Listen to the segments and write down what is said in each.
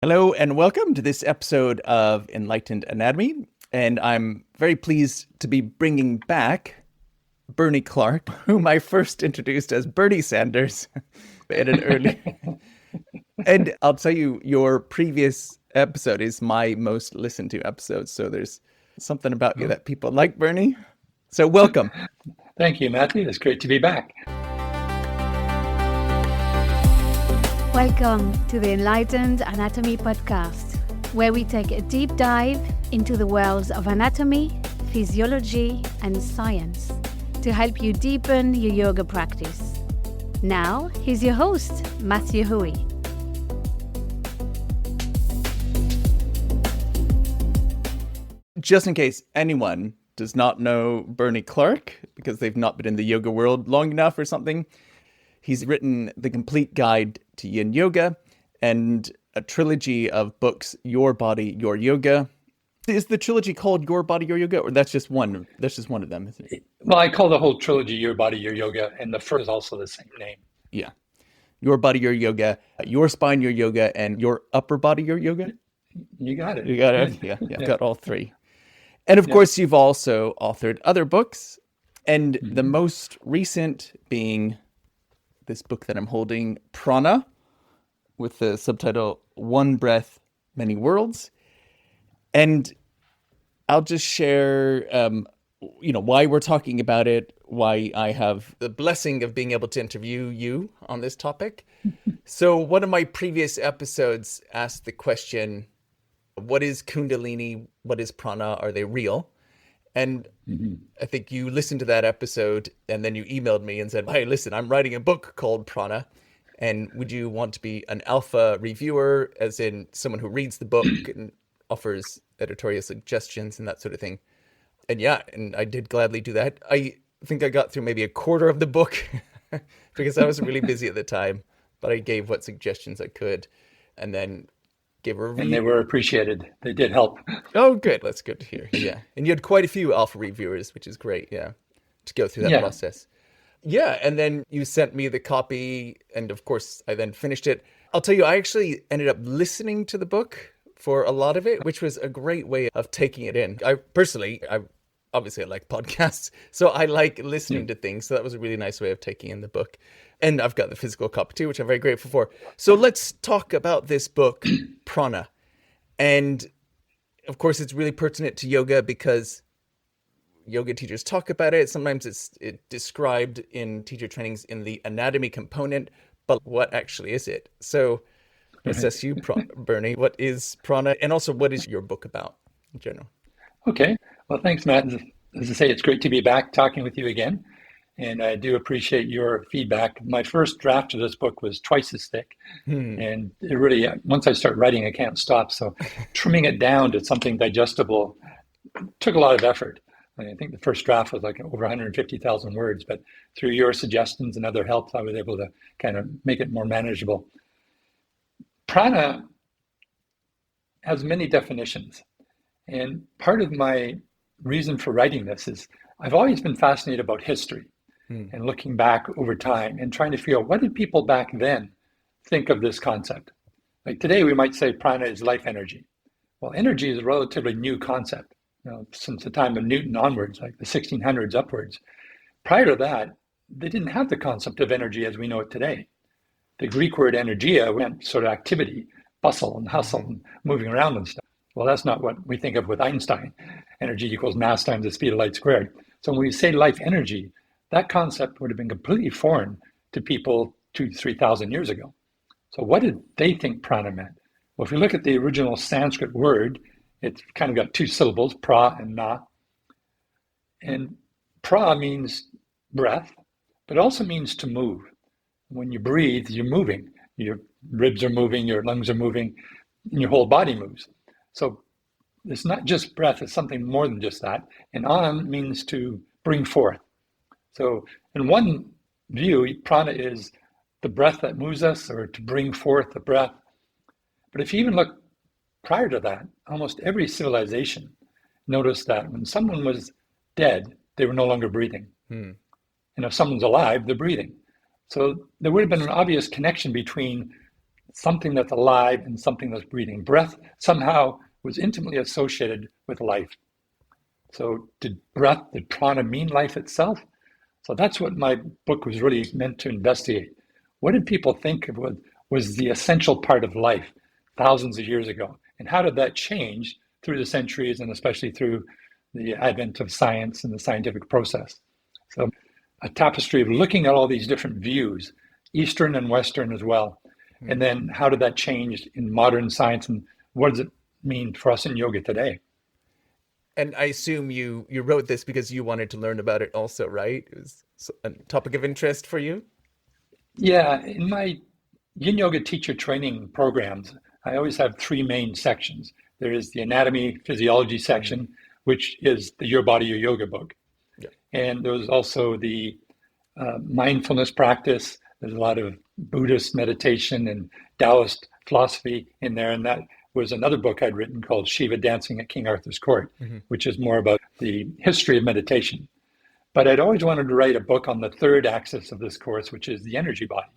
Hello and welcome to this episode of Enlightened Anatomy. And I'm very pleased to be bringing back Bernie Clark, whom I first introduced as Bernie Sanders in an early. And I'll tell you, your previous episode is my most listened to episode. So there's something about you that people like, Bernie. So welcome. Thank you, Matthew. It's great to be back. Welcome to the Enlightened Anatomy podcast, where we take a deep dive into the worlds of anatomy, physiology, and science to help you deepen your yoga practice. Now, here's your host, Matthew Hui. Just in case anyone does not know Bernie Clark, because they've not been in the yoga world long enough or something, he's written The Complete Guide to Yin Yoga and a trilogy of books, Your Body, Your Yoga. Is the trilogy called Your Body, Your Yoga, or that's just one? That's just one of them, isn't it? Well, I call the whole trilogy Your Body, Your Yoga, and the first is also the same name. Yeah. Your Body, Your Yoga, Your Spine, Your Yoga, and Your Upper Body, Your Yoga? You got it. You got it? Yeah, I've got all three. And of course, you've also authored other books, and the most recent being this book that I'm holding, Prana, with the subtitle One Breath, Many Worlds. And I'll just share, why we're talking about it, why I have the blessing of being able to interview you on this topic. So one of my previous episodes asked the question, what is kundalini? What is prana? Are they real? And I think you listened to that episode and then you emailed me and said, hey, listen, I'm writing a book called Prana. And would you want to be an alpha reviewer, as in someone who reads the book and offers editorial suggestions and that sort of thing? And and I did gladly do that. I think I got through maybe a quarter of the book because I was really busy at the time, but I gave what suggestions I could and then gave a review. And they were appreciated. They did help. Oh, good. That's good to hear. Yeah. And you had quite a few alpha reviewers, which is great. Yeah. To go through that process. Yeah. And then you sent me the copy. And of course, I then finished it. I'll tell you, I actually ended up listening to the book for a lot of it, which was a great way of taking it in. I obviously like podcasts, so I like listening to things. So that was a really nice way of taking in the book. And I've got the physical copy too, which I'm very grateful for. So let's talk about this book, Prana. And of course, it's really pertinent to yoga because yoga teachers talk about it. Sometimes it's described in teacher trainings in the anatomy component, but what actually is it? So let's ask you, Bernie, what is Prana? And also, what is your book about in general? Okay. Well, thanks, Matt. As I say, it's great to be back talking with you again. And I do appreciate your feedback. My first draft of this book was twice as thick. And it really, once I start writing, I can't stop. So trimming it down to something digestible took a lot of effort. I think the first draft was like over 150,000 words, but through your suggestions and other help, I was able to kind of make it more manageable. Prana has many definitions. And part of my reason for writing this is I've always been fascinated about history and looking back over time and trying to figure out what did people back then think of this concept. Like today, we might say prana is life energy. Well, energy is a relatively new concept, since the time of Newton onwards, like the 1600s upwards. Prior to that, they didn't have the concept of energy as we know it today. The Greek word energia meant sort of activity, bustle and hustle and moving around and stuff. Well, that's not what we think of with Einstein. Energy equals mass times the speed of light squared. So when we say life energy, that concept would have been completely foreign to people 2,000-3,000 years ago. So what did they think prana meant? Well, if you look at the original Sanskrit word, it's kind of got two syllables, pra and na. And pra means breath, but it also means to move. When you breathe, you're moving. Your ribs are moving, your lungs are moving, and your whole body moves. So it's not just breath, it's something more than just that. And an means to bring forth. So in one view, prana is the breath that moves us, or to bring forth the breath. But if you even look prior to that, almost every civilization noticed that when someone was dead, they were no longer breathing. And if someone's alive, they're breathing. So there would have been an obvious connection between something that's alive and something that's breathing. Breath somehow was intimately associated with life. So did prana mean life itself? So that's what my book was really meant to investigate. What did people think of what was the essential part of life thousands of years ago? And how did that change through the centuries, and especially through the advent of science and the scientific process? So a tapestry of looking at all these different views, Eastern and Western as well. And then how did that change in modern science, and what does it mean for us in yoga today? And I assume you wrote this because you wanted to learn about it also, right? It was a topic of interest for you? Yeah, in my yin yoga teacher training programs, I always have three main sections. There is the anatomy physiology section, which is the Your Body, Your Yoga book. Yeah. And there was also the mindfulness practice. There's a lot of Buddhist meditation and Taoist philosophy in there. And that was another book I'd written called Shiva Dancing at King Arthur's Court, which is more about the history of meditation. But I'd always wanted to write a book on the third axis of this course, which is the energy body,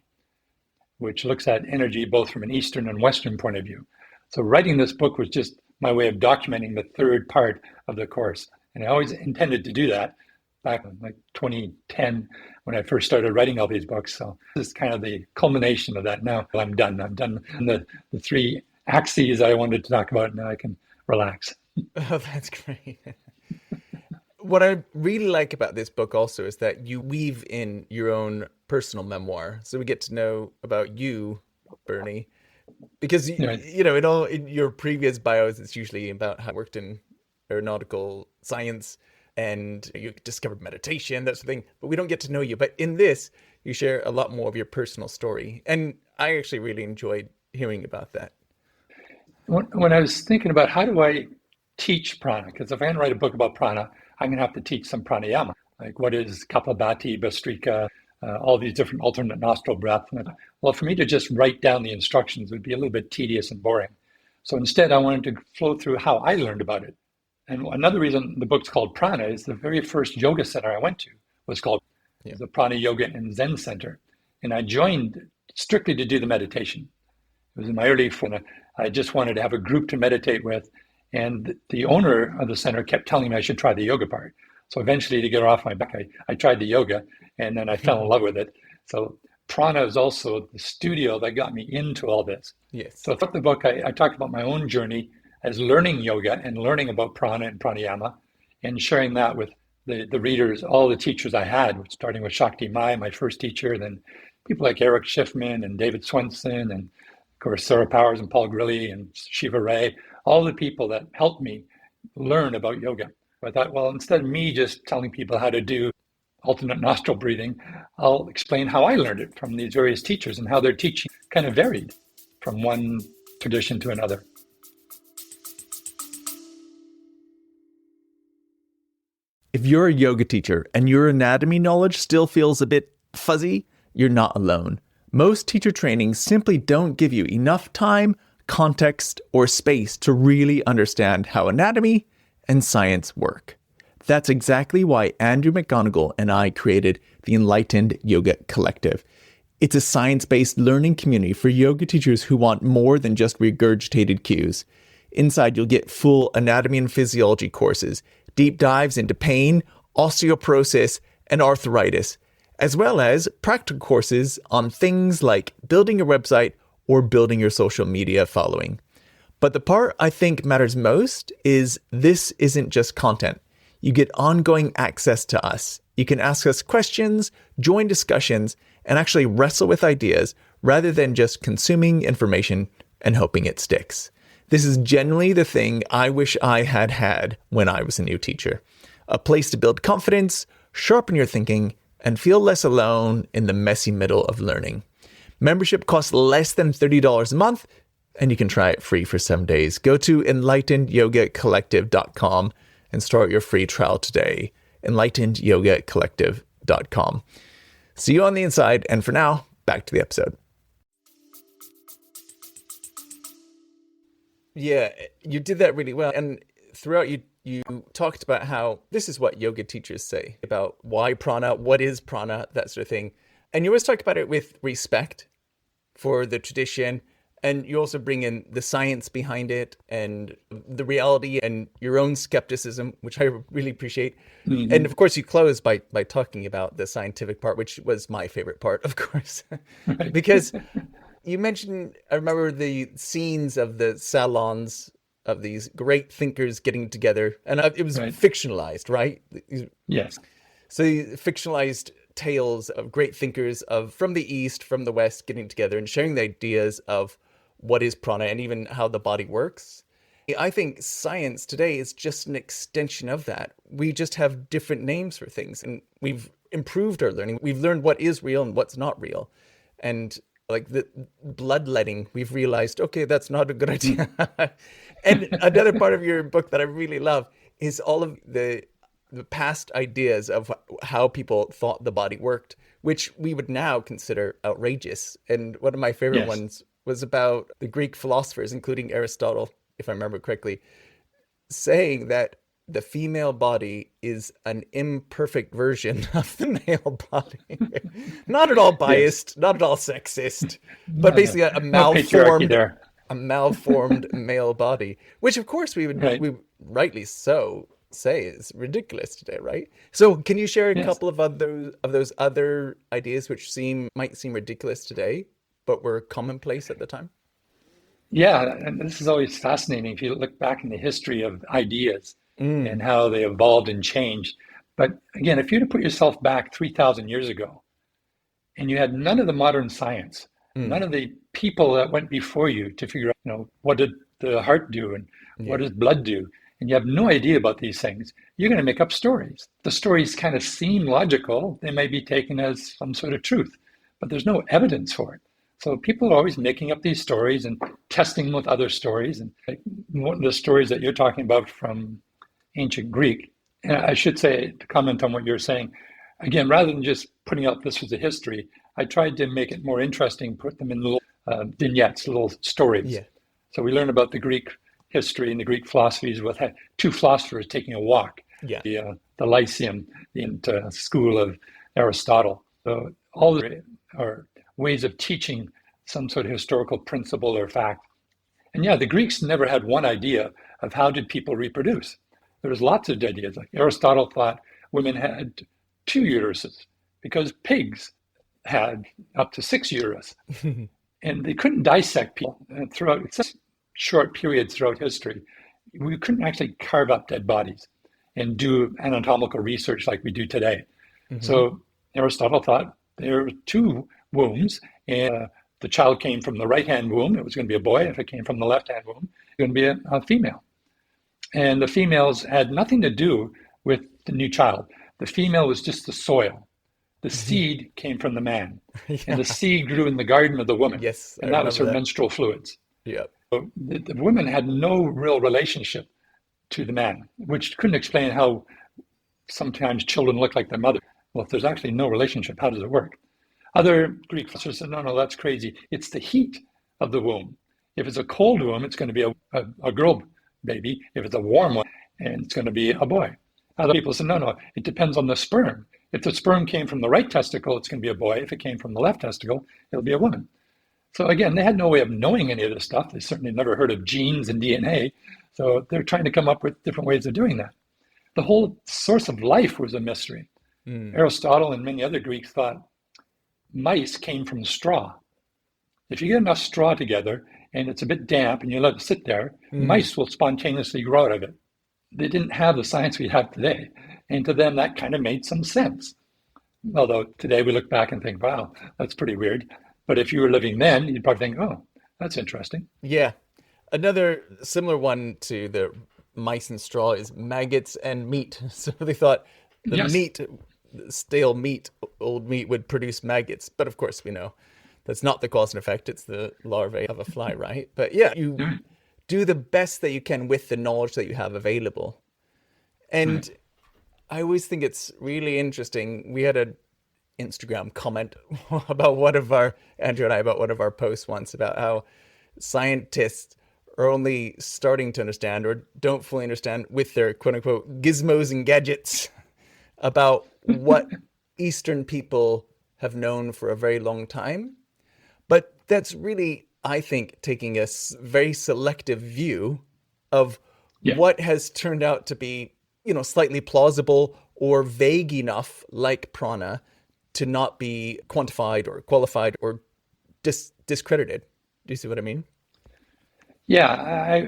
which looks at energy both from an Eastern and Western point of view. So writing this book was just my way of documenting the third part of the course. And I always intended to do that back in like 2010 when I first started writing all these books. So this is kind of the culmination of that. Now I'm done. I'm done the three axes I wanted to talk about. Now I can relax. Oh, that's great. What I really like about this book also is that you weave in your own personal memoir. So we get to know about you, Bernie, because, you know, in your previous bios, it's usually about how you worked in aeronautical science and you discovered meditation, that sort of thing. But we don't get to know you. But in this, you share a lot more of your personal story. And I actually really enjoyed hearing about that. When I was thinking about how do I teach prana, because if I'm going to write a book about prana, I'm going to have to teach some pranayama, like what is Kapalabhati, Bhastrika, all these different alternate nostril breath. Well, for me to just write down the instructions would be a little bit tedious and boring. So instead, I wanted to flow through how I learned about it. And another reason the book's called Prana is the very first yoga center I went to was called the Prana Yoga and Zen Center. And I joined strictly to do the meditation. It was in my early 40s. I just wanted to have a group to meditate with. And the owner of the center kept telling me I should try the yoga part. So eventually, to get her off my back, I tried the yoga, and then I fell in love with it. So Prana is also the studio that got me into all this. Yes. So throughout the book, I talked about my own journey as learning yoga and learning about prana and pranayama, and sharing that with the readers, all the teachers I had, starting with Shakti Mai, my first teacher, then people like Eric Schiffman and David Swenson, and of course Sarah Powers and Paul Grilly and Shiva Ray, all the people that helped me learn about yoga. I thought, well, instead of me just telling people how to do alternate nostril breathing, I'll explain how I learned it from these various teachers and how their teaching kind of varied from one tradition to another. If you're a yoga teacher and your anatomy knowledge still feels a bit fuzzy, you're not alone. Most teacher trainings simply don't give you enough time, context, or space to really understand how anatomy and science work. That's exactly why Andrew McGonigal and I created the Enlightened Yoga Collective. It's a science-based learning community for yoga teachers who want more than just regurgitated cues. Inside, you'll get full anatomy and physiology courses, deep dives into pain, osteoporosis, and arthritis, as well as practical courses on things like building your website or building your social media following. But the part I think matters most is this isn't just content. You get ongoing access to us. You can ask us questions, join discussions, and actually wrestle with ideas rather than just consuming information and hoping it sticks. This is generally the thing I wish I had had when I was a new teacher. A place to build confidence, sharpen your thinking, and feel less alone in the messy middle of learning. Membership costs less than $30 a month, and you can try it free for 7 days. Go to enlightenedyyogacollective.com and start your free trial today. enlightenedyyogacollective.com. See you on the inside, and for now, back to the episode. Yeah, you did that really well. And throughout, you talked about how this is what yoga teachers say about why prana, what is prana, that sort of thing. And you always talk about it with respect for the tradition, And you also bring in the science behind it and the reality and your own skepticism, which I really appreciate. Mm-hmm. And of course, you close by talking about the scientific part, which was my favorite part, of course, Right. because you mentioned, I remember the scenes of the salons of these great thinkers getting together, and it was Right. fictionalized, right? Yes. So fictionalized tales of great thinkers from the East, from the West, getting together and sharing the ideas of what is prana and even how the body works. I think science today is just an extension of that. We just have different names for things, and we've improved our learning. We've learned what is real and what's not real. And like the bloodletting, we've realized, okay, that's not a good idea. And another part of your book that I really love is all of the past ideas of how people thought the body worked, which we would now consider outrageous. And one of my favorite Yes. ones was about the Greek philosophers, including Aristotle, if I remember correctly, saying that the female body is an imperfect version of the male body. Not at all biased, not at all sexist, but basically a No patriarchy there. malformed male body, which of course we would Right. we rightly so say is ridiculous today, right? So can you share a Yes. couple of those other ideas which might seem ridiculous today, but were commonplace at the time? Yeah, and this is always fascinating if you look back in the history of ideas and how they evolved and changed. But again, if you were to put yourself back 3,000 years ago and you had none of the modern science, none of the people that went before you to figure out, what did the heart do and what does blood do, and you have no idea about these things, you're going to make up stories. The stories kind of seem logical. They may be taken as some sort of truth, but there's no evidence for it. So people are always making up these stories and testing them with other stories. And one of the stories that you're talking about from ancient Greek, and I should say, to comment on what you're saying, again, rather than just putting out this was a history, I tried to make it more interesting, put them in little vignettes, little stories. Yeah. So we learn about the Greek history and the Greek philosophies with two philosophers taking a walk. Yeah. The Lyceum, the school of Aristotle. So all are ways of teaching some sort of historical principle or fact. And yeah, the Greeks never had one idea of how did people reproduce. There was lots of ideas. Like Aristotle thought women had 2 uteruses because pigs had up to 6 uterus. And they couldn't dissect people throughout such short periods throughout history. We couldn't actually carve up dead bodies and do anatomical research like we do today. So Aristotle thought there were 2 wombs, and the child came from the right-hand womb, it was going to be a boy. If it came from the left-hand womb, it was going to be a female. And the females had nothing to do with the new child. The female was just the soil. The seed came from the man. And the seed grew in the garden of the woman. Yes, and that was her menstrual fluids. Yeah. So the woman had no real relationship to the man, which couldn't explain how sometimes children look like their mother. Well, if there's actually no relationship, how does it work? Other Greek philosophers said, no, that's crazy. It's the heat of the womb. If it's a cold womb, it's going to be a girl baby. If it's a warm one, and it's going to be a boy. Other people said, no, it depends on the sperm. If the sperm came from the right testicle, it's going to be a boy. If it came from the left testicle, it'll be a woman. So again, they had no way of knowing any of this stuff. They certainly never heard of genes and DNA. So they're trying to come up with different ways of doing that. The whole source of life was a mystery. Aristotle and many other Greeks thought mice came from straw. If you get enough straw together and it's a bit damp and you let it sit there, mice will spontaneously grow out of it. They didn't have the science we have today. And to them, that kind of made some sense. Although today we look back and think, wow, that's pretty weird. But if you were living then, you'd probably think, oh, that's interesting. Yeah. Another similar one to the mice and straw is maggots and meat. So they thought the stale meat, old meat would produce maggots. But of course, we know that's not the cause and effect. It's the larvae of a fly, right? But yeah, you do the best that you can with the knowledge that you have available. And I always think it's really interesting. We had an Instagram comment about Andrew and I, about one of our posts once about how scientists are only starting to understand or don't fully understand with their quote unquote gizmos and gadgets about what Eastern people have known for a very long time. But that's really I think, taking a very selective view of Yeah. what has turned out to be, slightly plausible or vague enough, like prana, to not be quantified or qualified or discredited. Do you see what I mean? Yeah,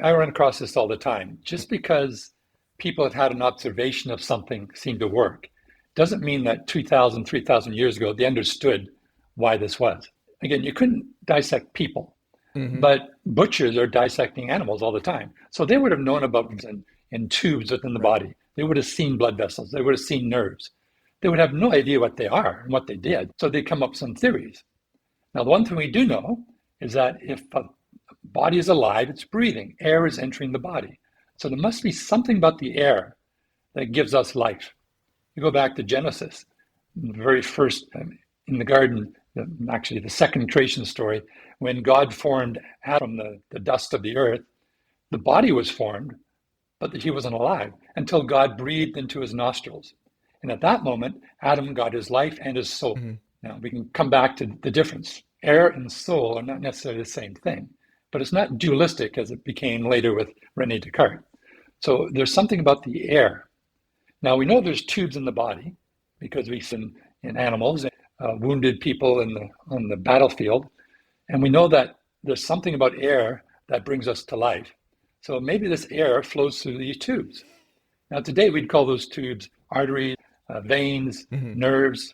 I run across this all the time. Just because people have had an observation of something seem to work doesn't mean that 2,000, 3,000 years ago, they understood why this was. Again, you couldn't dissect people, but butchers are dissecting animals all the time. So they would have known about in tubes within the body. They would have seen blood vessels. They would have seen nerves. They would have no idea what they are and what they did. So they come up with some theories. Now, the one thing we do know is that if a body is alive, it's breathing. Air is entering the body. So there must be something about the air that gives us life. You go back to Genesis, the very first in the garden, actually the second creation story, when God formed Adam from the dust of the earth, the body was formed, but he wasn't alive until God breathed into his nostrils. And at that moment, Adam got his life and his soul. Now, we can come back to the difference. Air and soul are not necessarily the same thing, but it's not dualistic as it became later with René Descartes. So there's something about the air. Now, we know there's tubes in the body because we've seen in animals, wounded people on the battlefield. And we know that there's something about air that brings us to life. So maybe this air flows through these tubes. Now, today we'd call those tubes arteries, veins, nerves.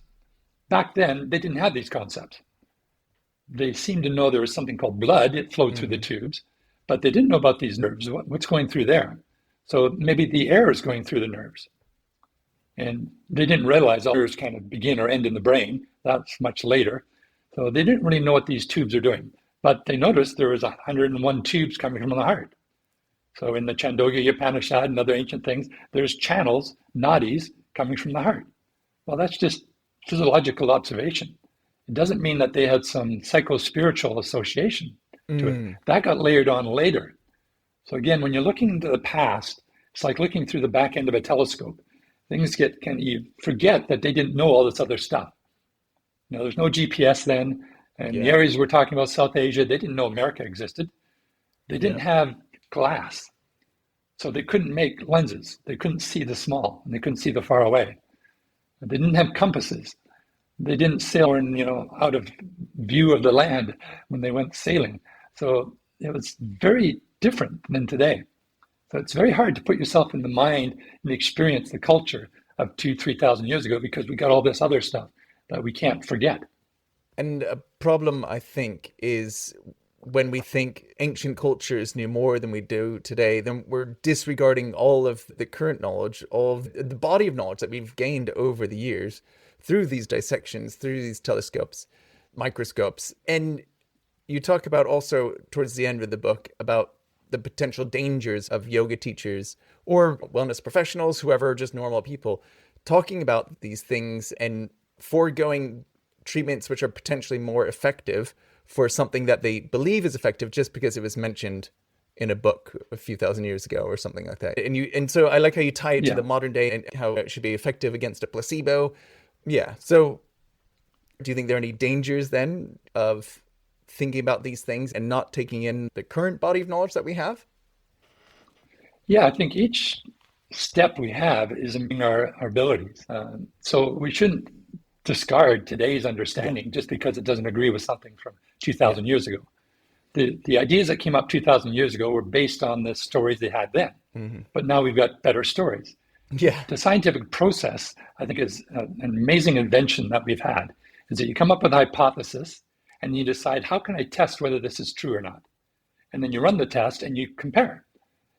Back then, they didn't have these concepts. They seemed to know there was something called blood. It flowed through the tubes, but they didn't know about these nerves, what's going through there. So maybe the air is going through the nerves. And they didn't realize all nerves kind of begin or end in the brain. That's much later. So they didn't really know what these tubes are doing. But they noticed there was 101 tubes coming from the heart. So in the Chandogya Upanishad and other ancient things, there's channels, nadis, coming from the heart. Well, that's just physiological observation. It doesn't mean that they had some psycho-spiritual association to it. That got layered on later. So again, when you're looking into the past, it's like looking through the back end of a telescope. Things you forget that they didn't know all this other stuff. There's no GPS then. And the areas we're talking about, South Asia, they didn't know America existed. They didn't have glass. So they couldn't make lenses. They couldn't see the small, and they couldn't see the far away. They didn't have compasses. They didn't sail out of view of the land when they went sailing. So it was very different than today. So it's very hard to put yourself in the mind and experience the culture of 2,000-3,000 years ago because we got all this other stuff that we can't forget. And a problem, I think, is when we think ancient cultures knew more than we do today, then we're disregarding all of the current knowledge, of the body of knowledge that we've gained over the years through these dissections, through these telescopes, microscopes. And you talk about also towards the end of the book about the potential dangers of yoga teachers or wellness professionals, whoever, just normal people, talking about these things and foregoing treatments which are potentially more effective for something that they believe is effective just because it was mentioned in a book a few thousand years ago or something like that. And so I like how you tie it to the modern day and how it should be effective against a placebo. Yeah. So do you think there are any dangers then of thinking about these things and not taking in the current body of knowledge that we have? Yeah, I think each step we have is in our abilities. So we shouldn't discard today's understanding just because it doesn't agree with something from 2,000 years ago. The ideas that came up 2,000 years ago were based on the stories they had then, but now we've got better stories. Yeah. The scientific process, I think, is an amazing invention that we've had, is that you come up with a hypothesis and you decide, how can I test whether this is true or not? And then you run the test and you compare.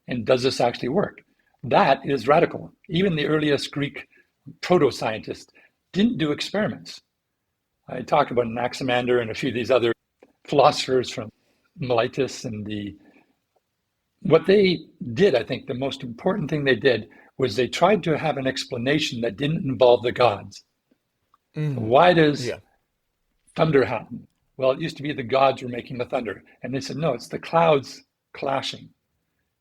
And does this actually work? That is radical. Even the earliest Greek proto-scientists didn't do experiments. I talk about Anaximander and a few of these other philosophers from Miletus and what they did, I think the most important thing they did was they tried to have an explanation that didn't involve the gods. Why does thunder happen? Well, it used to be the gods were making the thunder. And they said, no, it's the clouds clashing.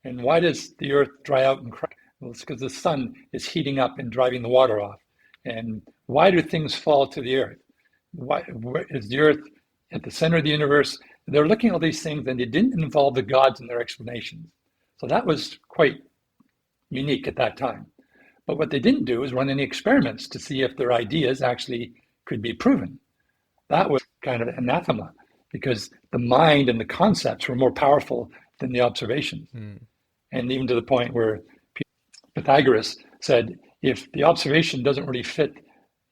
And why does the earth dry out and crack? Well, it's because the sun is heating up and driving the water off. And why do things fall to the earth? Why is the earth at the center of the universe? They're looking at all these things, and they didn't involve the gods in their explanations. So that was quite unique at that time. But what they didn't do is run any experiments to see if their ideas actually could be proven. That was kind of anathema, because the mind and the concepts were more powerful than the observations. And even to the point where Pythagoras said, if the observation doesn't really fit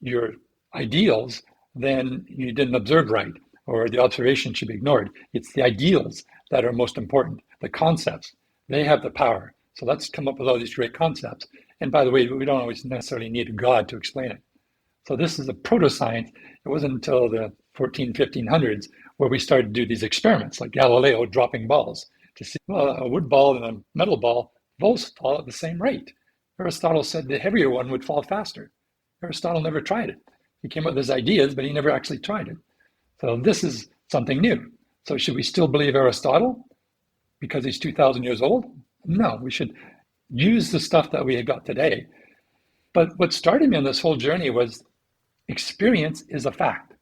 your ideals, then you didn't observe right, or the observation should be ignored. It's the ideals that are most important, the concepts. They have the power. So let's come up with all these great concepts. And by the way, we don't always necessarily need a God to explain it. So this is a proto-science. It wasn't until the 1500s where we started to do these experiments, like Galileo dropping balls to see, well, a wood ball and a metal ball both fall at the same rate. Aristotle said the heavier one would fall faster. Aristotle never tried it. He came up with his ideas, but he never actually tried it. So this is something new. So should we still believe Aristotle because he's 2,000 years old? No, we should use the stuff that we had got today. But what started me on this whole journey was experience is a fact.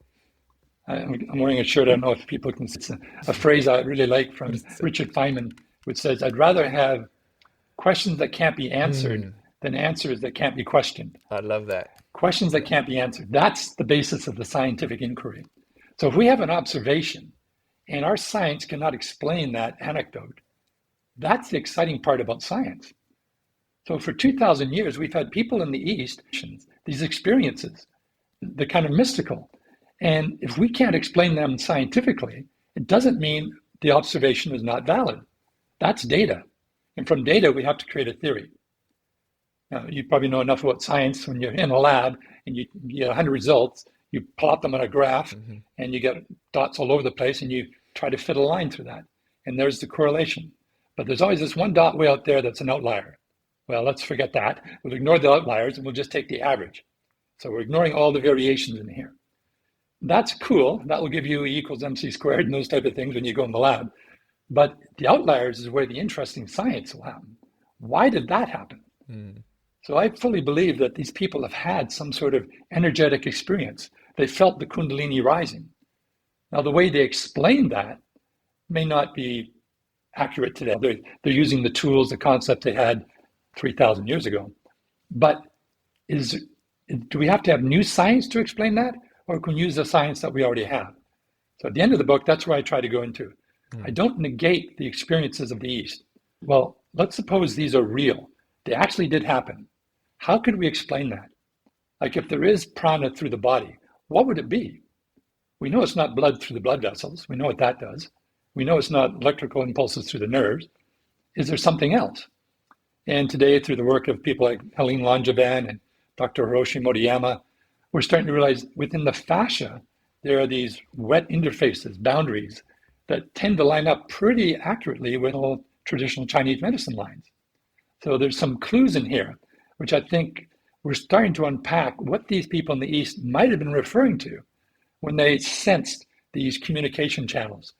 I'm wearing a shirt, I don't know if people can see, it's a phrase I really like from Richard Feynman, which says, I'd rather have questions that can't be answered than answers that can't be questioned. I love that. Questions that can't be answered. That's the basis of the scientific inquiry. So if we have an observation and our science cannot explain that anecdote, that's the exciting part about science. So for 2,000 years, we've had people in the East, these experiences, the kind of mystical. And if we can't explain them scientifically, it doesn't mean the observation is not valid. That's data. And from data, we have to create a theory. Now, you probably know enough about science when you're in a lab and you get 100 results, you plot them on a graph and you get dots all over the place and you try to fit a line through that. And there's the correlation. But there's always this one dot way out there that's an outlier. Well, let's forget that. We'll ignore the outliers and we'll just take the average. So we're ignoring all the variations in here. That's cool. That will give you E equals MC squared and those type of things when you go in the lab. But the outliers is where the interesting science will happen. Why did that happen? So I fully believe that these people have had some sort of energetic experience. They felt the kundalini rising. Now, the way they explain that may not be accurate today. They're using the tools, the concept they had 3,000 years ago. But do we have to have new science to explain that? Or can we use the science that we already have? So at the end of the book, that's where I try to go into. I don't negate the experiences of the East. Well, let's suppose these are real. They actually did happen. How could we explain that? Like if there is prana through the body, what would it be? We know it's not blood through the blood vessels. We know what that does. We know it's not electrical impulses through the nerves. Is there something else? And today, through the work of people like Helene Langevin and Dr. Hiroshi Motoyama, we're starting to realize within the fascia, there are these wet interfaces, boundaries, that tend to line up pretty accurately with all traditional Chinese medicine lines. So there's some clues in here, which I think we're starting to unpack what these people in the East might have been referring to when they sensed these communication channels.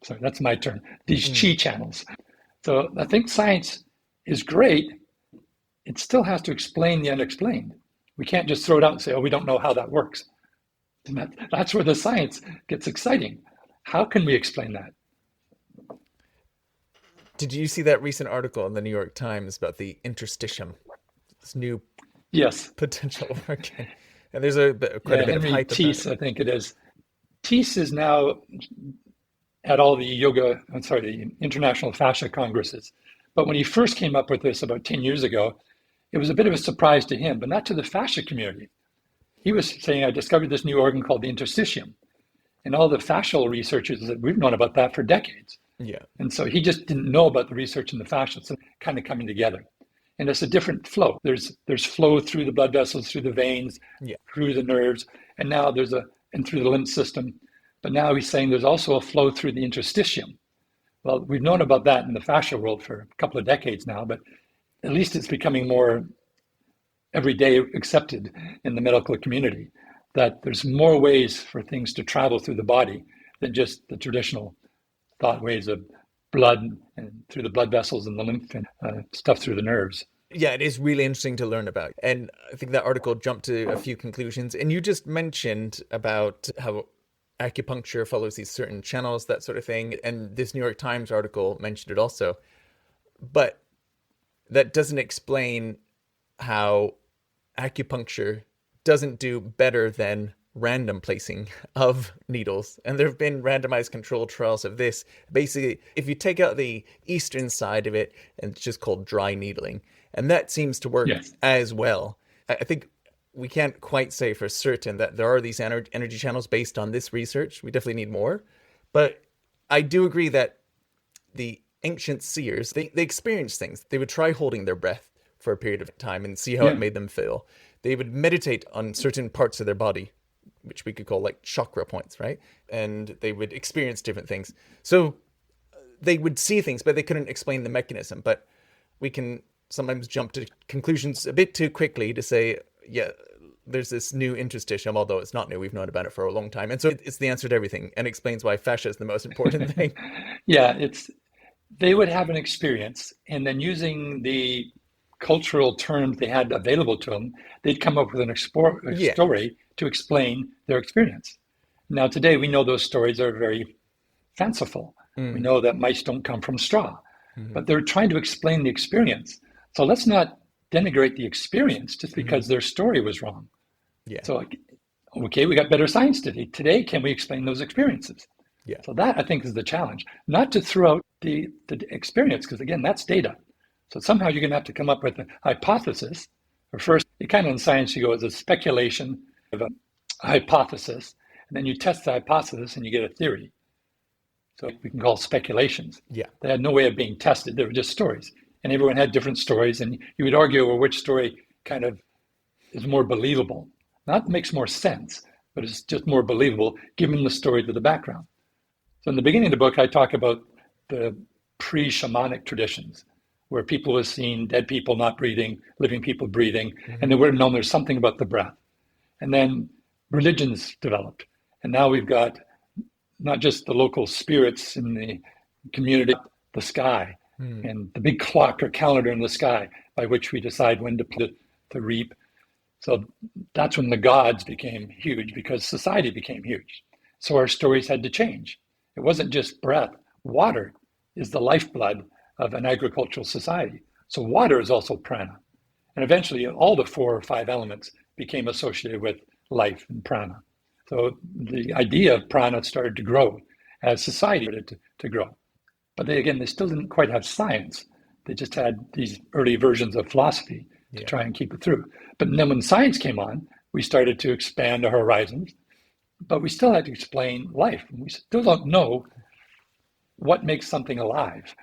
Sorry, that's my term, these chi channels. So I think science is great. It still has to explain the unexplained. We can't just throw it out and say, oh, we don't know how that works. And that's where the science gets exciting. How can we explain that? Did you see that recent article in the New York Times about the interstitium? This new potential organ. And there's quite a bit of hype about it. I think it is. Thies is now at all the International Fascia Congresses. But when he first came up with this about 10 years ago, it was a bit of a surprise to him, but not to the fascia community. He was saying, I discovered this new organ called the interstitium. And all the fascial researchers, that we've known about that for decades. Yeah. And so he just didn't know about the research in the fascia, so kind of coming together. And it's a different flow. There's flow through the blood vessels, through the veins, through the nerves, and now and through the lymph system. But now he's saying there's also a flow through the interstitium. Well, we've known about that in the fascia world for a couple of decades now, but at least it's becoming more every day accepted in the medical community that there's more ways for things to travel through the body than just the traditional thought ways of blood and through the blood vessels and the lymph and stuff through the nerves. Yeah, it is really interesting to learn about. And I think that article jumped to a few conclusions. And you just mentioned about how acupuncture follows these certain channels, that sort of thing. And this New York Times article mentioned it also. But that doesn't explain how acupuncture doesn't do better than random placing of needles. And there have been randomized controlled trials of this. Basically, if you take out the eastern side of it, and it's just called dry needling, and that seems to work as well. I think we can't quite say for certain that there are these energy channels based on this research. We definitely need more. But I do agree that the ancient seers, they experienced things. They would try holding their breath for a period of time and see how it made them feel. They would meditate on certain parts of their body, which we could call like chakra points, right? And they would experience different things. So they would see things, but they couldn't explain the mechanism. But we can sometimes jump to conclusions a bit too quickly to say, yeah, there's this new interstitium, although it's not new. We've known about it for a long time. And so it's the answer to everything, and explains why fascia is the most important thing. They would have an experience, and then using the cultural terms they had available to them, they'd come up with a story to explain their experience. Now, today, we know those stories are very fanciful. We know that mice don't come from straw, but they're trying to explain the experience. So let's not denigrate the experience just because their story was wrong. So, okay, we got better science today. Today, can we explain those experiences? So that, I think, is the challenge. Not to throw out the experience, because, again, that's data. So somehow you're going to have to come up with a hypothesis. Or first, you kind of in science, you go as a speculation of a hypothesis, and then you test the hypothesis and you get a theory. So we can call speculations. They had no way of being tested. They were just stories. And everyone had different stories, and you would argue over which story kind of is more believable. Not makes more sense, but it's just more believable given the story to the background. So in the beginning of the book, I talk about the pre-shamanic traditions, where people were seeing dead people not breathing, living people breathing, and they would have known there's something about the breath. And then religions developed. And now we've got not just the local spirits in the community, the sky, and the big clock or calendar in the sky by which we decide when to reap. So that's when the gods became huge, because society became huge. So our stories had to change. It wasn't just breath. Water is the lifeblood of an agricultural society. So water is also prana. And eventually all the 4 or 5 elements became associated with life and prana. So the idea of prana started to grow as society started to grow. But they still didn't quite have science. They just had these early versions of philosophy to try and keep it through. But then when science came on, we started to expand our horizons, but we still had to explain life. And we still don't know what makes something alive.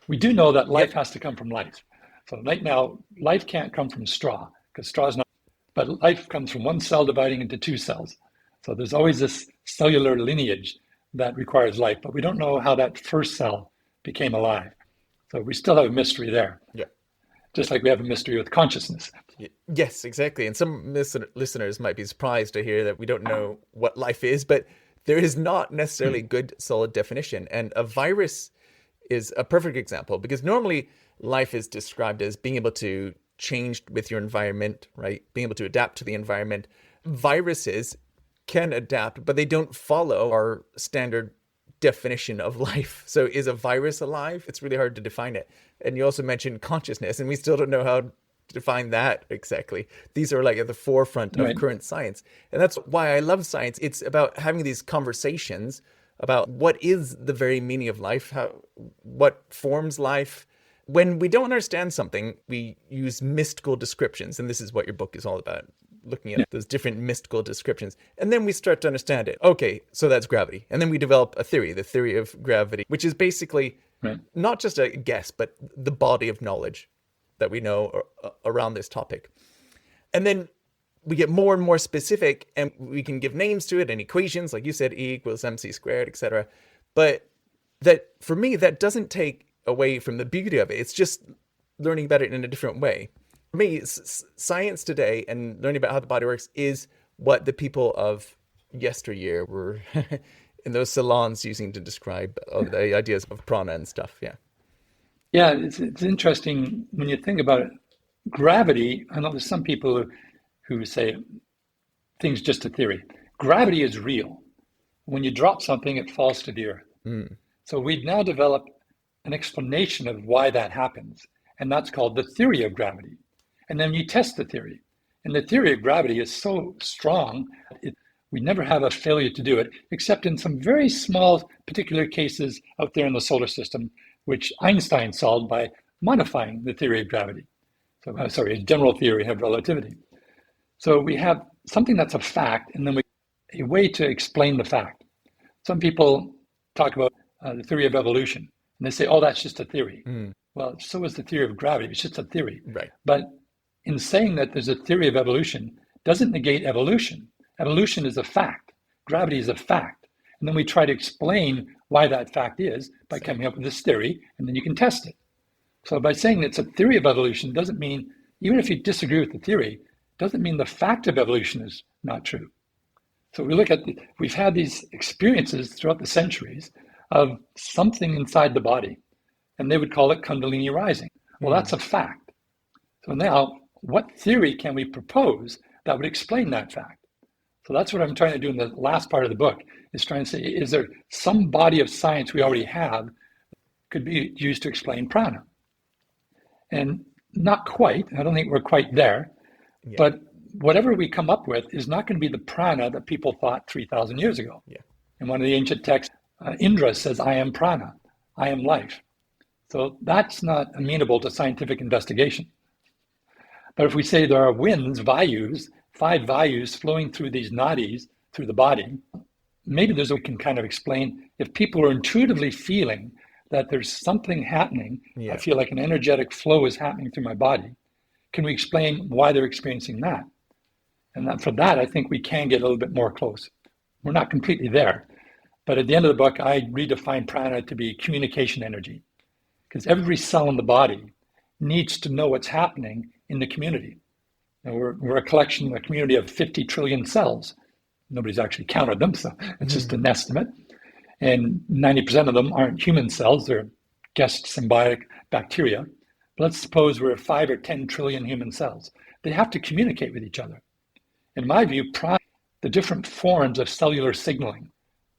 We do know that life has to come from life. So right now, life can't come from straw, because straw is not, but life comes from one cell dividing into 2 cells. So there's always this cellular lineage that requires life, but we don't know how that first cell became alive. So we still have a mystery there. Just like we have a mystery with consciousness. Yes, exactly. And some listeners might be surprised to hear that we don't know what life is, but there is not necessarily a good, solid definition. And a virus is a perfect example, because normally life is described as being able to change with your environment, right? Being able to adapt to the environment. Viruses can adapt, but they don't follow our standard definition of life. So is a virus alive? It's really hard to define it. And you also mentioned consciousness, and we still don't know how to define that exactly. These are like at the forefront of current science. And that's why I love science. It's about having these conversations about what is the very meaning of life, what forms life. When we don't understand something, we use mystical descriptions. And this is what your book is all about, looking at those different mystical descriptions. And then we start to understand it. Okay, so that's gravity. And then we develop a theory, the theory of gravity, which is basically not just a guess, but the body of knowledge that we know around this topic. And then we get more and more specific, and we can give names to it and equations, like you said, E equals mc squared, etc. But that, for me, that doesn't take away from the beauty of it. It's just learning about it in a different way. For me, science today and learning about how the body works is what the people of yesteryear were in those salons using to describe the ideas of prana and stuff. It's interesting when you think about it. Gravity, I know there's some people who say things just a theory. Gravity is real. when you drop something, it falls to the earth. So we've now developed an explanation of why that happens. And that's called the theory of gravity. And then you test the theory. And the theory of gravity is so strong, we never have a failure to do it, except in some very small particular cases out there in the solar system, which Einstein solved by modifying the theory of gravity. So, general theory of relativity. So we have something that's a fact, and then a way to explain the fact. Some people talk about the theory of evolution, and they say, oh, that's just a theory. Well, so is the theory of gravity. It's just a theory. Right. But in saying that there's a theory of evolution doesn't negate evolution. Evolution is a fact. Gravity is a fact. And then we try to explain why that fact is by coming up with this theory, and then you can test it. So by saying it's a theory of evolution doesn't mean, even if you disagree with the theory, doesn't mean the fact of evolution is not true. So we look at, we've had these experiences throughout the centuries of something inside the body, and they would call it kundalini rising. Well, that's a fact. So now, what theory can we propose that would explain that fact? So that's what I'm trying to do in the last part of the book, is trying to say, is there some body of science we already have could be used to explain prana? And not quite, I don't think we're quite there, but whatever we come up with is not going to be the prana that people thought 3,000 years ago. In one of the ancient texts, Indra says, I am prana, I am life. So that's not amenable to scientific investigation. But if we say there are winds, vayus, 5 vayus flowing through these nadis, through the body, maybe there's a way we can kind of explain, if people are intuitively feeling that there's something happening, I feel like an energetic flow is happening through my body, can we explain why they're experiencing that? And for that, I think we can get a little bit more close. We're not completely there. But at the end of the book, I redefine prana to be communication energy, because every cell in the body needs to know what's happening in the community. Now we're a collection, a community of 50 trillion cells. Nobody's actually counted them, so it's just an estimate. And 90% of them aren't human cells, they're guest symbiotic bacteria. But let's suppose we're 5 or 10 trillion human cells. They have to communicate with each other. In my view, the different forms of cellular signaling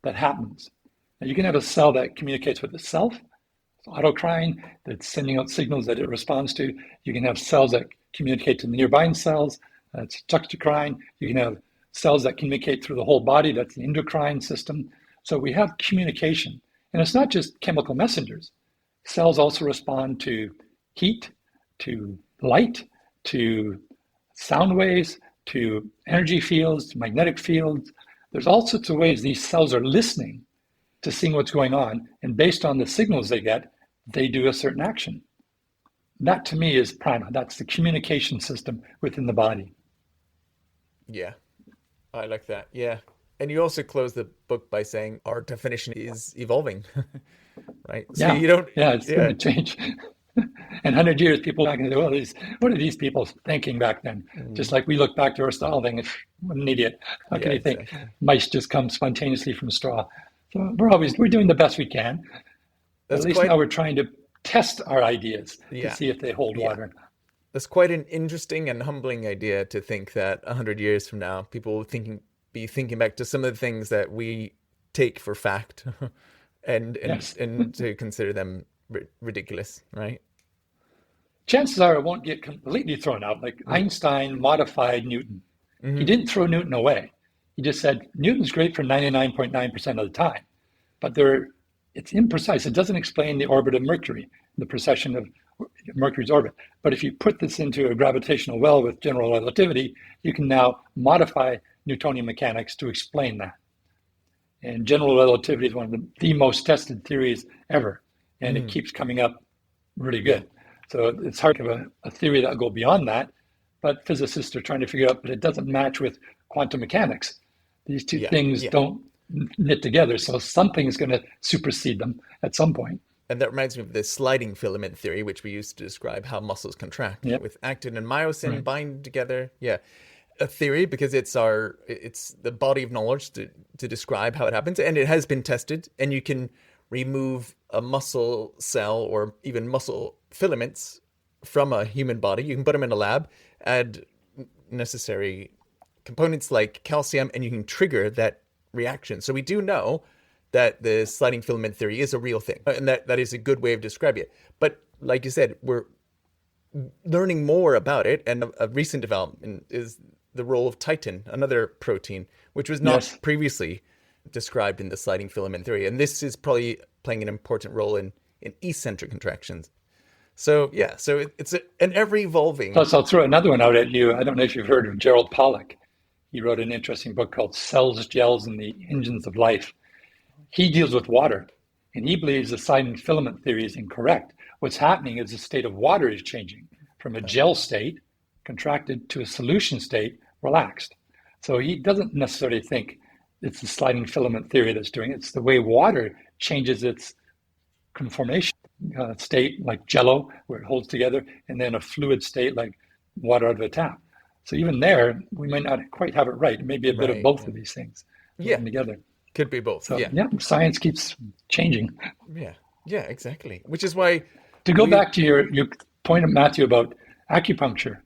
that happens. Now you can have a cell that communicates with itself, autocrine, that's sending out signals that it responds to. You can have cells that communicate to the nearby cells, that's juxtacrine. You can have cells that communicate through the whole body, that's the endocrine system. So we have communication. And it's not just chemical messengers. Cells also respond to heat, to light, to sound waves, to energy fields, to magnetic fields. There's all sorts of ways these cells are listening to seeing what's going on. And based on the signals they get, they do a certain action. That to me is prana. That's the communication system within the body. Yeah, I like that. Yeah. And you also close the book by saying our definition is evolving, right? So you don't. Yeah, it's going to change. In 100 years, people are going to say, well, what are these people thinking back then? Just like we look back to Aristotle thinking, what an idiot. How can you think mice just come spontaneously from straw? So we're doing the best we can. At least now we're trying to test our ideas to see if they hold water. That's quite an interesting and humbling idea to think that 100 years from now, people will be thinking back to some of the things that we take for fact and to consider them ridiculous, right? Chances are it won't get completely thrown out. Like Einstein modified Newton. He didn't throw Newton away. He just said, Newton's great for 99.9% of the time, but it's imprecise. It doesn't explain the orbit of Mercury, the precession of Mercury's orbit. But if you put this into a gravitational well with general relativity, you can now modify Newtonian mechanics to explain that. And general relativity is one of the most tested theories ever, and it keeps coming up really good. So it's hard to have a theory that will go beyond that, but physicists are trying to figure out, but it doesn't match with quantum mechanics. These two things don't knit together, so something is going to supersede them at some point. And that reminds me of the sliding filament theory, which we used to describe how muscles contract with actin and myosin bind together. Yeah. A theory because it's the body of knowledge to describe how it happens, and it has been tested, and you can remove a muscle cell or even muscle filaments from a human body. You can put them in a lab, add necessary components like calcium, and you can trigger that reaction. So we do know that the sliding filament theory is a real thing, and that is a good way of describing it. But like you said, we're learning more about it, and a recent development is the role of titin, another protein, which was not previously described in the sliding filament theory. And this is probably playing an important role in eccentric contractions. So yeah, so it's an ever-evolving... Plus, I'll throw another one out at you. I don't know if you've heard of Gerald Pollack. He wrote an interesting book called Cells, Gels, and the Engines of Life. He deals with water, and he believes the sliding filament theory is incorrect. What's happening is the state of water is changing from a gel state, contracted, to a solution state, relaxed. So he doesn't necessarily think it's the sliding filament theory that's doing it. It's the way water changes its conformation state, like jello, where it holds together, and then a fluid state like water out of a tap. So even there, we might not quite have it right. It may be a bit of both of these things together. Could be both. So, science keeps changing. Yeah, exactly. Which is why... To go back to your point, Matthew, about acupuncture,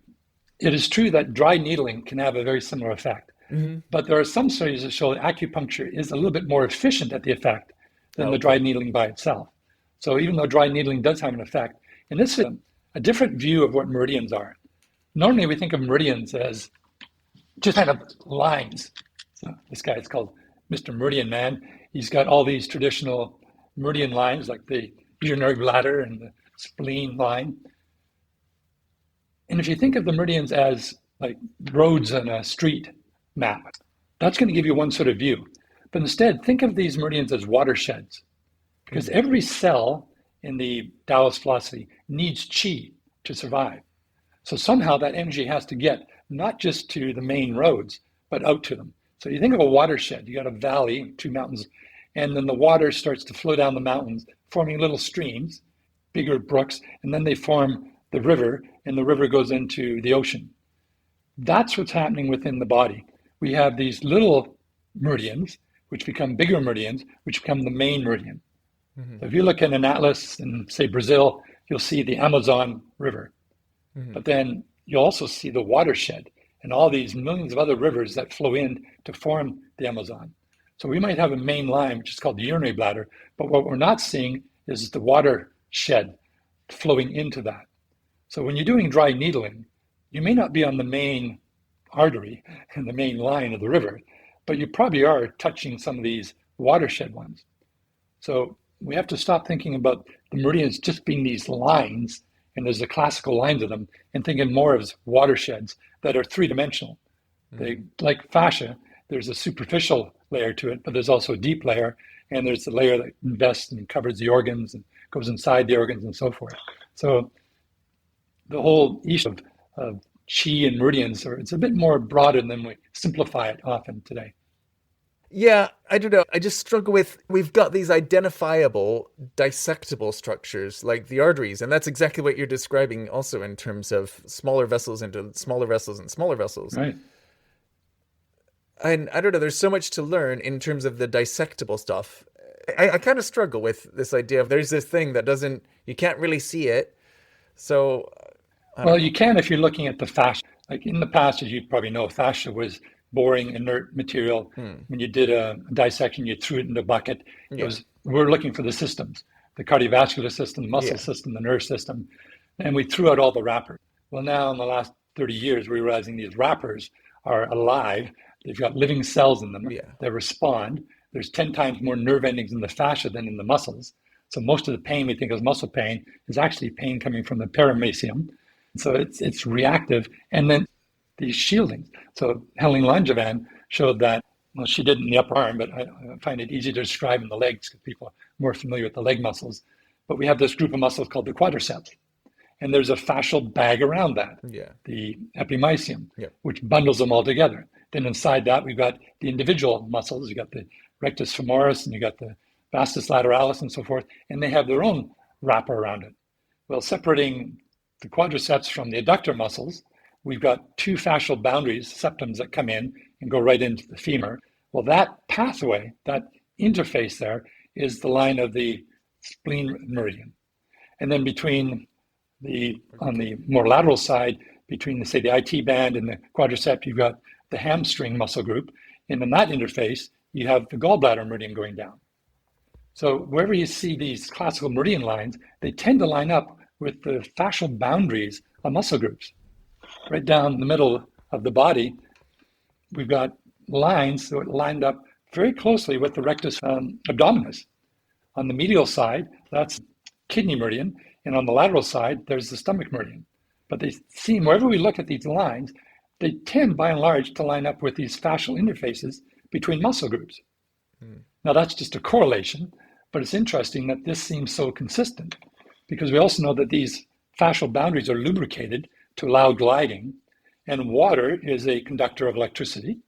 it is true that dry needling can have a very similar effect. Mm-hmm. But there are some studies that show that acupuncture is a little bit more efficient at the effect than the dry needling by itself. So even though dry needling does have an effect, and this is a different view of what meridians are. Normally we think of meridians as just kind of lines. So this guy is called Mr. Meridian Man. He's got all these traditional meridian lines like the urinary bladder and the spleen line. And if you think of the meridians as like roads on a street map, that's going to give you one sort of view. But instead, think of these meridians as watersheds, because every cell in the Taoist philosophy needs qi to survive. So somehow that energy has to get not just to the main roads, but out to them. So you think of a watershed, you got a valley, 2 mountains, and then the water starts to flow down the mountains, forming little streams, bigger brooks, and then they form the river, and the river goes into the ocean. That's what's happening within the body. We have these little meridians, which become bigger meridians, which become the main meridian. Mm-hmm. So if you look at an atlas in, say, Brazil, you'll see the Amazon River. Mm-hmm. But then you'll also see the watershed and all these millions of other rivers that flow in to form the Amazon. So we might have a main line, which is called the urinary bladder, but what we're not seeing is the watershed flowing into that. So when you're doing dry needling, you may not be on the main artery and the main line of the river, but you probably are touching some of these watershed ones. So we have to stop thinking about the meridians just being these lines, and there's the classical lines of them, and thinking more of watersheds that are three-dimensional. Mm-hmm. They, like fascia, there's a superficial layer to it, but there's also a deep layer, and there's the layer that invests and covers the organs and goes inside the organs and so forth. So the whole issue of qi and meridians, it's a bit more broader than we simplify it often today. Yeah, I don't know. I just struggle with, we've got these identifiable, dissectable structures like the arteries, and that's exactly what you're describing also in terms of smaller vessels into smaller vessels and smaller vessels. Right. And I don't know, there's so much to learn in terms of the dissectable stuff. I kind of struggle with this idea of there's this thing that you can't really see it. So, well, you can if you're looking at the fascia. Like in the past, as you probably know, fascia was boring, inert material. When you did a dissection, you threw it in the bucket. We're looking for the systems, the cardiovascular system, the muscle system, the nerve system, and we threw out all the wrappers. Well, now in the last 30 years, we're realizing these wrappers are alive. They've got living cells in them. They respond. There's 10 times more nerve endings in the fascia than in the muscles. So most of the pain we think is muscle pain is actually pain coming from the paramecium. So it's reactive. And then these shieldings. So Helen Langevin showed that, well, she did it in the upper arm, but I find it easy to describe in the legs because people are more familiar with the leg muscles. But we have this group of muscles called the quadriceps. And there's a fascial bag around that, the epimysium, which bundles them all together. Then inside that, we've got the individual muscles. You got the rectus femoris, and you got the vastus lateralis, and so forth, and they have their own wrapper around it. Well, separating the quadriceps from the adductor muscles, we've got 2 fascial boundaries, septums, that come in and go right into the femur. Well, that pathway, that interface there, is the line of the spleen meridian. And then on the more lateral side, between, say, the IT band and the quadricep, you've got the hamstring muscle group. And in that interface, you have the gallbladder meridian going down. So wherever you see these classical meridian lines, they tend to line up with the fascial boundaries of muscle groups. Right down the middle of the body, we've got lines that are lined up very closely with the rectus abdominis. On the medial side, that's kidney meridian, and on the lateral side, there's the stomach meridian. But they seem, wherever we look at these lines, they tend, by and large, to line up with these fascial interfaces between muscle groups. Now, that's just a correlation, but it's interesting that this seems so consistent, because we also know that these fascial boundaries are lubricated to allow gliding, and water is a conductor of electricity.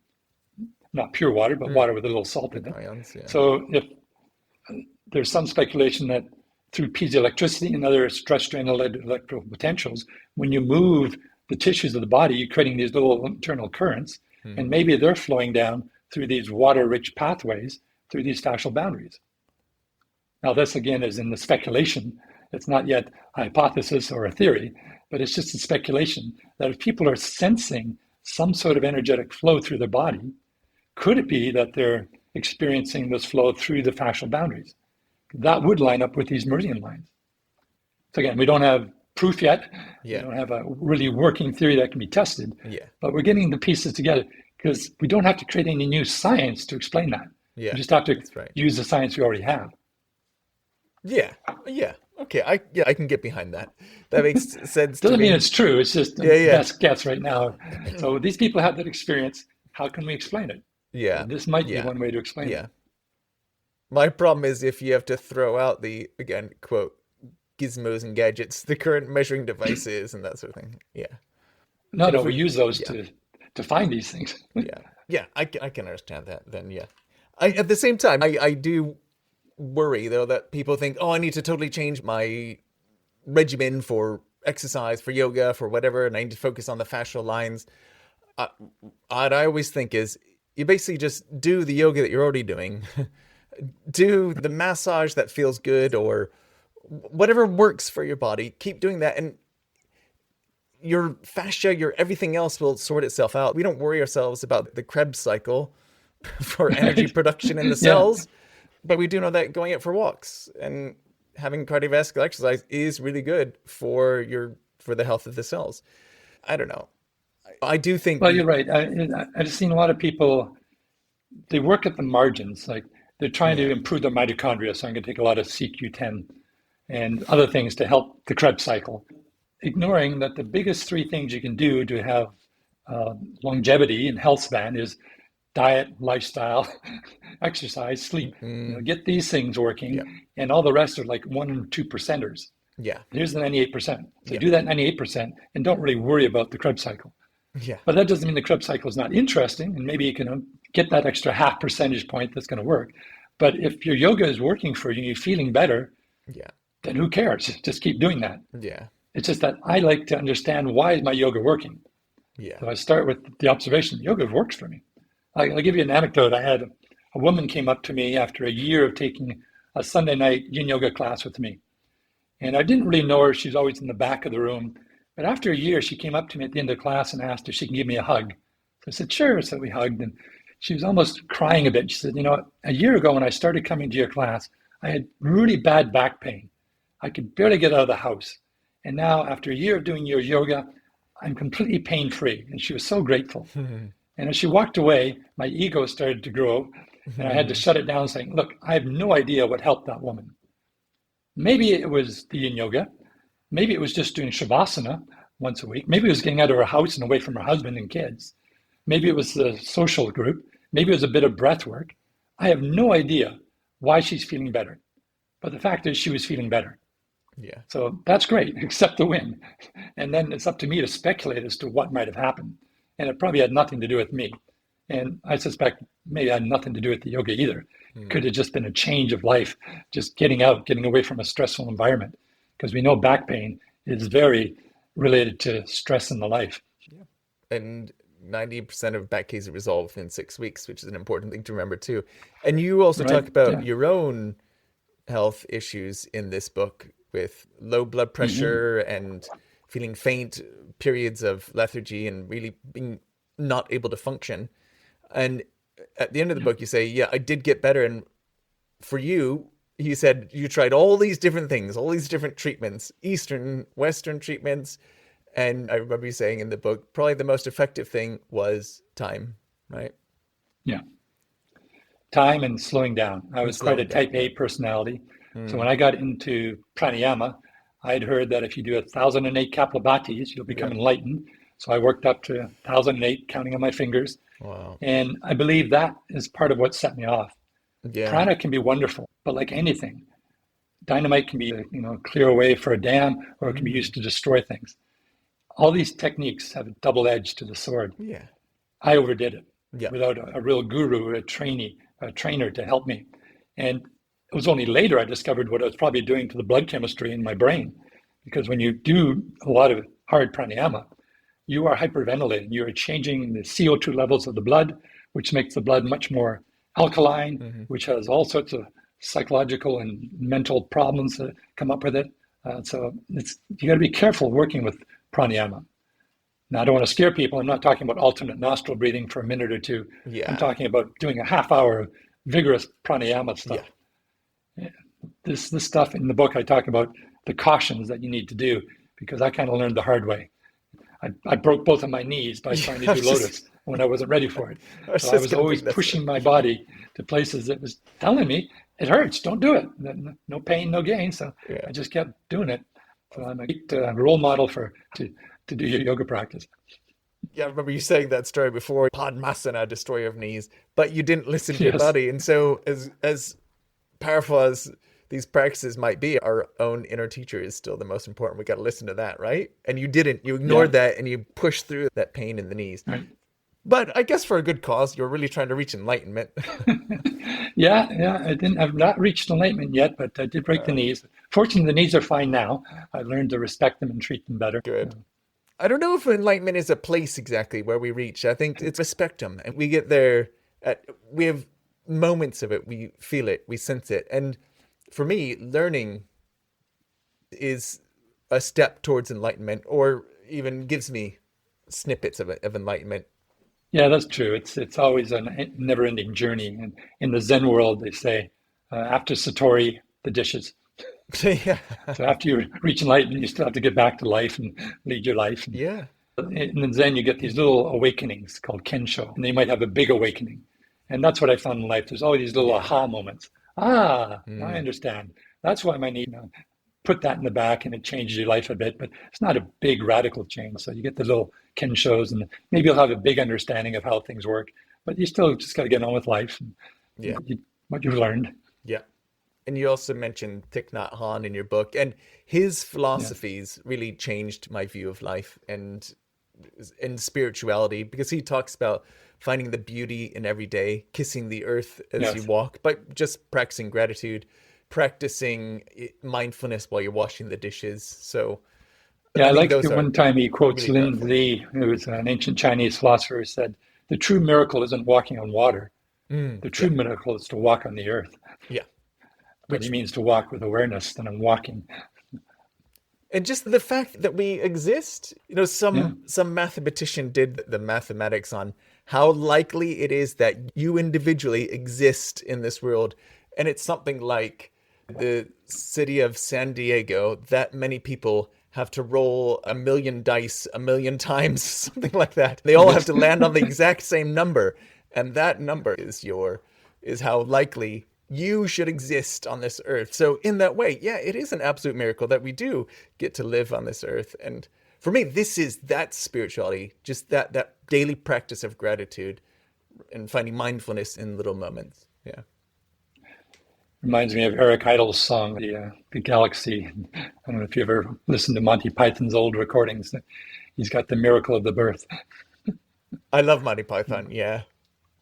Not pure water, but water with a little salt in it. Ions, yeah. So if there's some speculation that through piezoelectricity and other stress-strain electrical potentials, when you move the tissues of the body, you're creating these little internal currents, and maybe they're flowing down through these water-rich pathways through these fascial boundaries. Now, this again is in the speculation. It's not yet a hypothesis or a theory, but it's just a speculation that if people are sensing some sort of energetic flow through their body, could it be that they're experiencing this flow through the fascial boundaries? That would line up with these meridian lines. So again, we don't have proof yet. Yeah. We don't have a really working theory that can be tested. Yeah. But we're getting the pieces together because we don't have to create any new science to explain that. Yeah. We just have to right. use the science we already have. Yeah. Okay. I can get behind that. That makes sense. Doesn't mean it's true. It's just the Yeah. best guess right now. So these people have that experience. How can we explain it? Yeah. This might be one way to explain Yeah. it. My problem is if you have to throw out the, again, quote, gizmos and gadgets, the current measuring devices and that sort of thing. Yeah. No, we use those to find these things. Yeah, I can understand that then, yeah. At the same time, I do worry, though, that people think, oh, I need to totally change my regimen for exercise, for yoga, for whatever, and I need to focus on the fascial lines. What I always think is you basically just do the yoga that you're already doing. Do the massage that feels good or whatever works for your body. Keep doing that. And your fascia, your everything else will sort itself out. We don't worry ourselves about the Krebs cycle for energy production in the cells, but we do know that going out for walks and having cardiovascular exercise is really good for the health of the cells. I don't know. I do think. Well, you're right. I've seen a lot of people, they work at the margins. Like they're trying to improve their mitochondria. So I'm going to take a lot of CQ10 and other things to help the Krebs cycle, ignoring that the biggest three things you can do to have longevity and health span is diet, lifestyle, exercise, sleep. Get these things working, and all the rest are like 1 or 2 percenters. Yeah. Here's the 98%. So do that 98% and don't really worry about the Krebs cycle. Yeah. But that doesn't mean the Krebs cycle is not interesting, and maybe you can get that extra half percentage point that's going to work. But if your yoga is working for you and you're feeling better, then who cares? Just keep doing that. Yeah. It's just that I like to understand, why is my yoga working? Yeah. So I start with the observation, yoga works for me. I'll give you an anecdote. I had a woman came up to me after a year of taking a Sunday night yin yoga class with me. And I didn't really know her. She's always in the back of the room. But after a year, she came up to me at the end of the class and asked if she can give me a hug. So I said, sure. So we hugged, and she was almost crying a bit. She said, a year ago when I started coming to your class, I had really bad back pain. I could barely get out of the house. And now after a year of doing your yoga, I'm completely pain-free. And she was so grateful. And as she walked away, my ego started to grow, and I had to shut it down saying, look, I have no idea what helped that woman. Maybe it was the yin yoga. Maybe it was just doing shavasana once a week. Maybe it was getting out of her house and away from her husband and kids. Maybe it was the social group. Maybe it was a bit of breath work. I have no idea why she's feeling better. But the fact is she was feeling better. Yeah. So that's great, accept the win. And then it's up to me to speculate as to what might have happened. And it probably had nothing to do with me. And I suspect maybe it had nothing to do with the yoga either. It could have just been a change of life, just getting out, getting away from a stressful environment. Because we know back pain is very related to stress in the life. Yeah. And 90% of back cases resolve in 6 weeks, which is an important thing to remember too. And you also talk about your own health issues in this book with low blood pressure and feeling faint, periods of lethargy, and really being not able to function. And at the end of the book, you say, yeah, I did get better. And for you, you said you tried all these different things, all these different treatments, Eastern, Western treatments. And I remember you saying in the book, probably the most effective thing was time, right? Yeah. Time and slowing down. I was quite a type A personality. So when I got into pranayama, I'd heard that if you do 1,008 kapalabhatis, you'll become enlightened. So I worked up to 1,008, counting on my fingers. Wow. And I believe that is part of what set me off. Yeah. Prana can be wonderful, but like anything, dynamite can be, clear a way for a dam, or it can be used to destroy things. All these techniques have a double edge to the sword. Yeah. I overdid it Yeah. without a real guru or a trainer to help me. And it was only later I discovered what I was probably doing to the blood chemistry in my brain. Because when you do a lot of hard pranayama, you are hyperventilating. You are changing the CO2 levels of the blood, which makes the blood much more alkaline, which has all sorts of psychological and mental problems that come up with it. So you got to be careful working with pranayama. Now, I don't want to scare people. I'm not talking about alternate nostril breathing for a minute or two. Yeah. I'm talking about doing a half hour of vigorous pranayama stuff. Yeah. This stuff in the book, I talk about the cautions that you need to do, because I kind of learned the hard way. I broke both of my knees by trying to do lotus when I wasn't ready for it. So I was always pushing my body to places that was telling me, it hurts, don't do it. No pain, no gain. So I just kept doing it. So I'm a great role model to do your yoga practice. Yeah, I remember you saying that story before, Padmasana, destroyer of knees, but you didn't listen to your body. And so as powerful as these practices might be, our own inner teacher is still the most important. We got to listen to that, right? And you didn't. You ignored that and you pushed through that pain in the knees. Right. But I guess for a good cause, you're really trying to reach enlightenment. I've not reached enlightenment yet, but I did break the knees. Fortunately, the knees are fine now. I've learned to respect them and treat them better. Good. I don't know if enlightenment is a place exactly where we reach. I think it's a spectrum, and we get there. We have moments of it. We feel it. We sense it. And for me, learning is a step towards enlightenment, or even gives me snippets of enlightenment. Yeah, that's true. It's always a never-ending journey. And in the Zen world, they say, after Satori, the dishes. Yeah. So after you reach enlightenment, you still have to get back to life and lead your life. And Yeah. in Zen, you get these little awakenings called kensho, and they might have a big awakening. And that's what I found in life. There's always these little aha moments. Now I understand. That's why I need to put that in the back, and it changes your life a bit, but it's not a big radical change. So you get the little kenshos, and maybe you'll have a big understanding of how things work, but you still just got to get on with life and what you've learned. Yeah. And you also mentioned Thich Nhat Hanh in your book, and his philosophies really changed my view of life and spirituality, because he talks about finding the beauty in every day, kissing the earth as you walk, but just practicing gratitude, practicing mindfulness while you're washing the dishes. So I like the one time he quotes really Lin Li, who was an ancient Chinese philosopher, who said, the true miracle isn't walking on water. The true miracle is to walk on the earth. Yeah. Which means to walk with awareness, and I'm walking. And just the fact that we exist, some mathematician did the mathematics on how likely it is that you individually exist in this world. And it's something like the city of San Diego, that many people have to roll 1 million dice 1 million times, something like that. They all have to land on the exact same number. And that number is how likely you should exist on this earth. So in that way, it is an absolute miracle that we do get to live on this earth. And for me, that's spirituality, just that daily practice of gratitude and finding mindfulness in little moments. Yeah. Reminds me of Eric Idle's song, The Galaxy. I don't know if you ever listened to Monty Python's old recordings. He's got the miracle of the birth. I love Monty Python, yeah.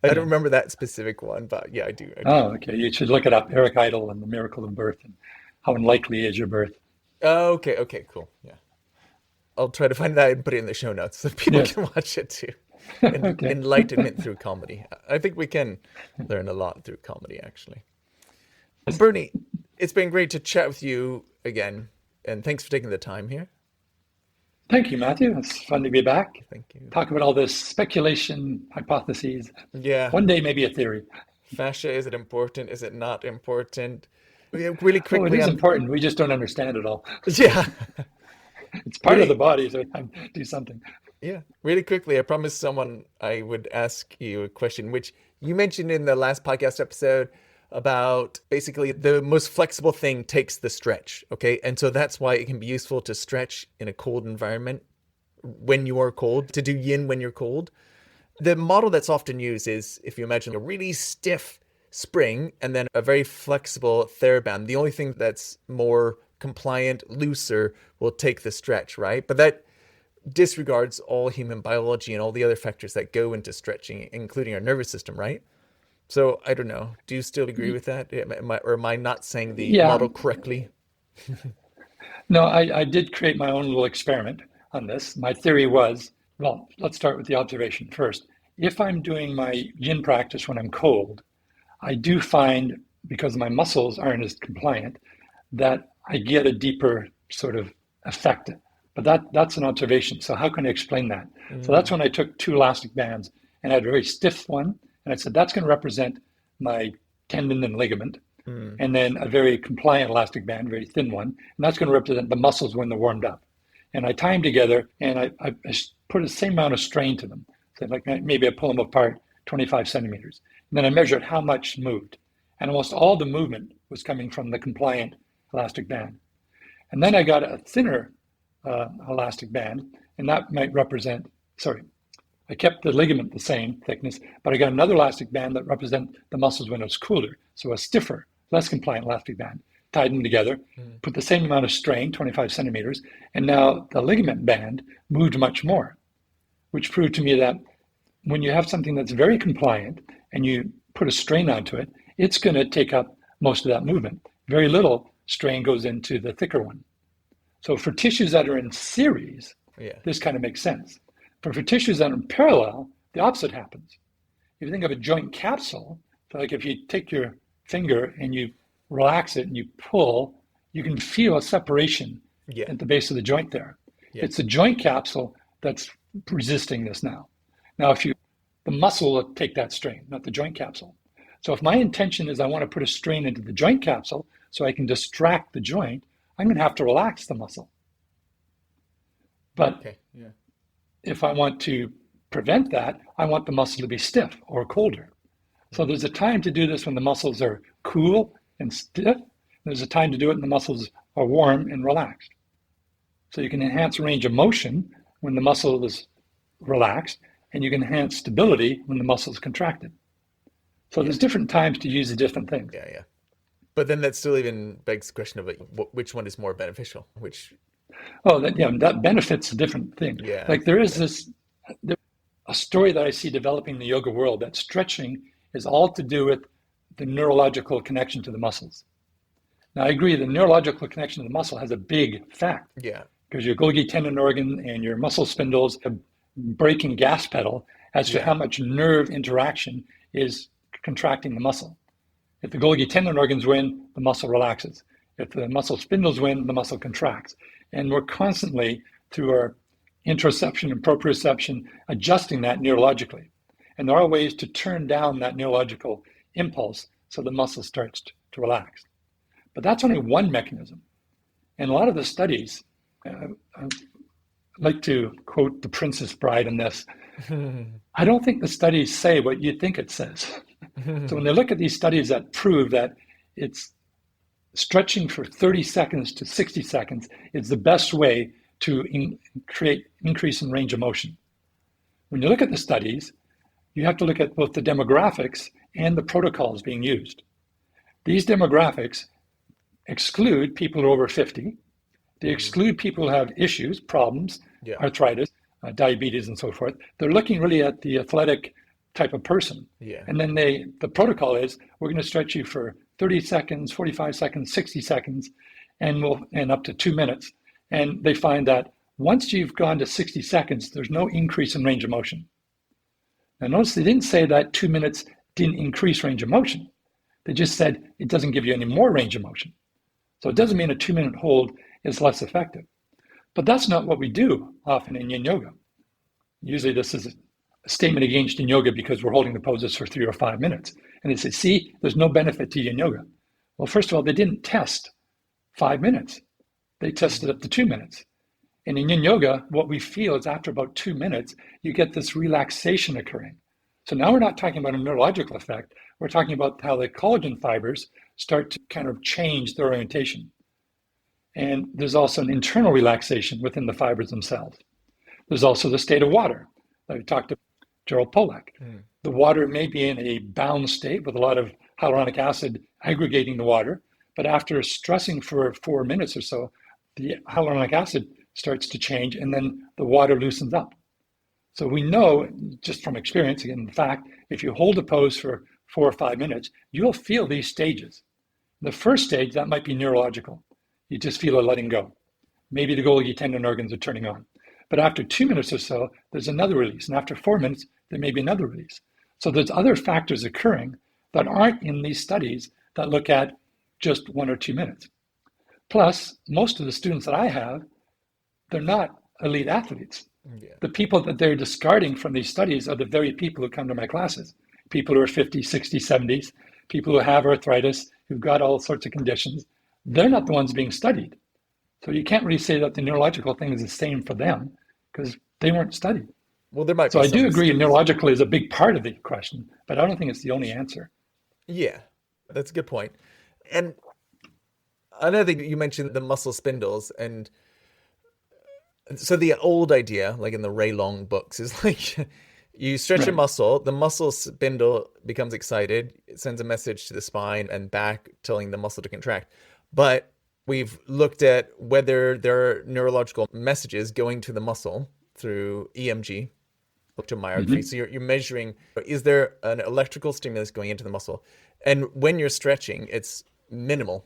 I don't remember that specific one, but I do. Oh, okay. You should look it up, Eric Idle and the miracle of birth, and how unlikely is your birth. Oh, okay, cool. Yeah. I'll try to find that and put it in the show notes so people can watch it too. Enlightenment through comedy. I think we can learn a lot through comedy, actually. Well, Bernie, it's been great to chat with you again, and thanks for taking the time here. Thank you, Matthew. It's fun to be back. Thank you. Talk about all this speculation, hypotheses. Yeah. One day, maybe a theory. Fascia, is it important? Is it not important? Yeah, really Oh, quickly. it is important. We just don't understand it all. Yeah. It's part of Really? the body, so I do something. Yeah. Really quickly, I promised someone I would ask you a question, which you mentioned in the last podcast episode about basically the most flexible thing takes the stretch. Okay. And so that's why it can be useful to stretch in a cold environment when you are cold, to do yin when you're cold. The model that's often used is if you imagine a really stiff spring and then a very flexible TheraBand. The only thing that's more compliant, looser, will take the stretch, right? But that disregards all human biology and all the other factors that go into stretching, including our nervous system, right? So I don't know. Do you still agree with that? Or am I not saying the model correctly? No, I did create my own little experiment on this. My theory was, well, let's start with the observation first. If I'm doing my yin practice when I'm cold, I do find, because my muscles aren't as compliant, that I get a deeper sort of effect. But that's an observation. So how can I explain that? So that's when I took 2 elastic bands and I had a very stiff one. And I said, that's going to represent my tendon and ligament. And then a very compliant elastic band, very thin one. And that's going to represent the muscles when they're warmed up. And I tie them together and I put the same amount of strain to them. So like maybe I pull them apart 25 centimeters. And then I measured how much moved. And almost all the movement was coming from the compliant elastic band. And then I got a thinner elastic band, and that might represent, I kept the ligament the same thickness, but I got another elastic band that represents the muscles when it was cooler. So a stiffer, less compliant elastic band. Tied them together, put the same amount of strain, 25 centimeters, and now the ligament band moved much more, which proved to me that when you have something that's very compliant and you put a strain onto it, it's going to take up most of that movement. Very little strain goes into the thicker one. So for tissues that are in series, this kind of makes sense. But for tissues that are in parallel, the opposite happens. If you think of a joint capsule, so like if you take your finger and you relax it and you pull, you can feel a separation at the base of the joint there. It's the joint capsule that's resisting this now. Now, the muscle will take that strain, not the joint capsule. So if my intention is I want to put a strain into the joint capsule so I can distract the joint, I'm going to have to relax the muscle. But if I want to prevent that, I want the muscle to be stiff or colder. So there's a time to do this when the muscles are cool and stiff. There's a time to do it when the muscles are warm and relaxed. So you can enhance range of motion when the muscle is relaxed, and you can enhance stability when the muscle is contracted. So there's different times to use the different things. But then that still even begs the question of which one is more beneficial, that benefits a different thing. Like there is a story that I see developing in the yoga world that stretching is all to do with the neurological connection to the muscles. Now I agree the neurological connection to the muscle has a big effect. Because your Golgi tendon organ and your muscle spindles are braking gas pedal as to how much nerve interaction is contracting the muscle. If the Golgi tendon organs win, the muscle relaxes. If the muscle spindles win, the muscle contracts. And we're constantly, through our interoception and proprioception, adjusting that neurologically. And there are ways to turn down that neurological impulse so the muscle starts to relax. But that's only one mechanism. And a lot of the studies, I like to quote The Princess Bride in this, I don't think the studies say what you think it says. So when they look at these studies that prove that it's stretching for 30 seconds to 60 seconds is the best way to create increase in range of motion. When you look at the studies, you have to look at both the demographics and the protocols being used. These demographics exclude people who are over 50. They exclude people who have issues, problems, arthritis, diabetes, and so forth. They're looking really at the athletic type of person. And then the protocol is, we're going to stretch you for 30 seconds, 45 seconds, 60 seconds, and up to 2 minutes. And they find that once you've gone to 60 seconds, there's no increase in range of motion. Now notice they didn't say that 2 minutes didn't increase range of motion. They just said it doesn't give you any more range of motion. So it doesn't mean a 2-minute hold is less effective. But that's not what we do often in yin yoga. Usually this is a statement against yin yoga because we're holding the poses for 3 or 5 minutes. And they say, see, there's no benefit to yin yoga. Well, first of all, they didn't test 5 minutes. They tested up to 2 minutes. And in yin yoga, what we feel is after about 2 minutes, you get this relaxation occurring. So now we're not talking about a neurological effect. We're talking about how the collagen fibers start to kind of change their orientation. And there's also an internal relaxation within the fibers themselves. There's also the state of water. I talked to Gerald Pollack. The water may be in a bound state with a lot of hyaluronic acid aggregating the water, but after stressing for 4 minutes or so, the hyaluronic acid starts to change and then the water loosens up. So we know just from experience, again, in fact, if you hold a pose for 4 or 5 minutes, you'll feel these stages. The first stage, that might be neurological. You just feel a letting go. Maybe the Golgi tendon organs are turning on. But after 2 minutes or so, there's another release. And after 4 minutes, there may be another release. So there's other factors occurring that aren't in these studies that look at just 1 or 2 minutes. Plus, most of the students that I have, they're not elite athletes. Yeah. The people that they're discarding from these studies are the very people who come to my classes. People who are 50, 60, 70s, people who have arthritis, who've got all sorts of conditions. They're not the ones being studied. So you can't really say that the neurological thing is the same for them because they weren't studied. Well, there might So be I do some agree students- neurological is a big part of the question, but I don't think it's the only answer. Yeah, that's a good point. And another thing, you mentioned the muscle spindles. And so the old idea, like in the Ray Long books, is like you stretch a Right. muscle, the muscle spindle becomes excited, it sends a message to the spine and back telling the muscle to contract. But we've looked at whether there are neurological messages going to the muscle through EMG, electromyography. So you're measuring, is there an electrical stimulus going into the muscle? And when you're stretching, it's minimal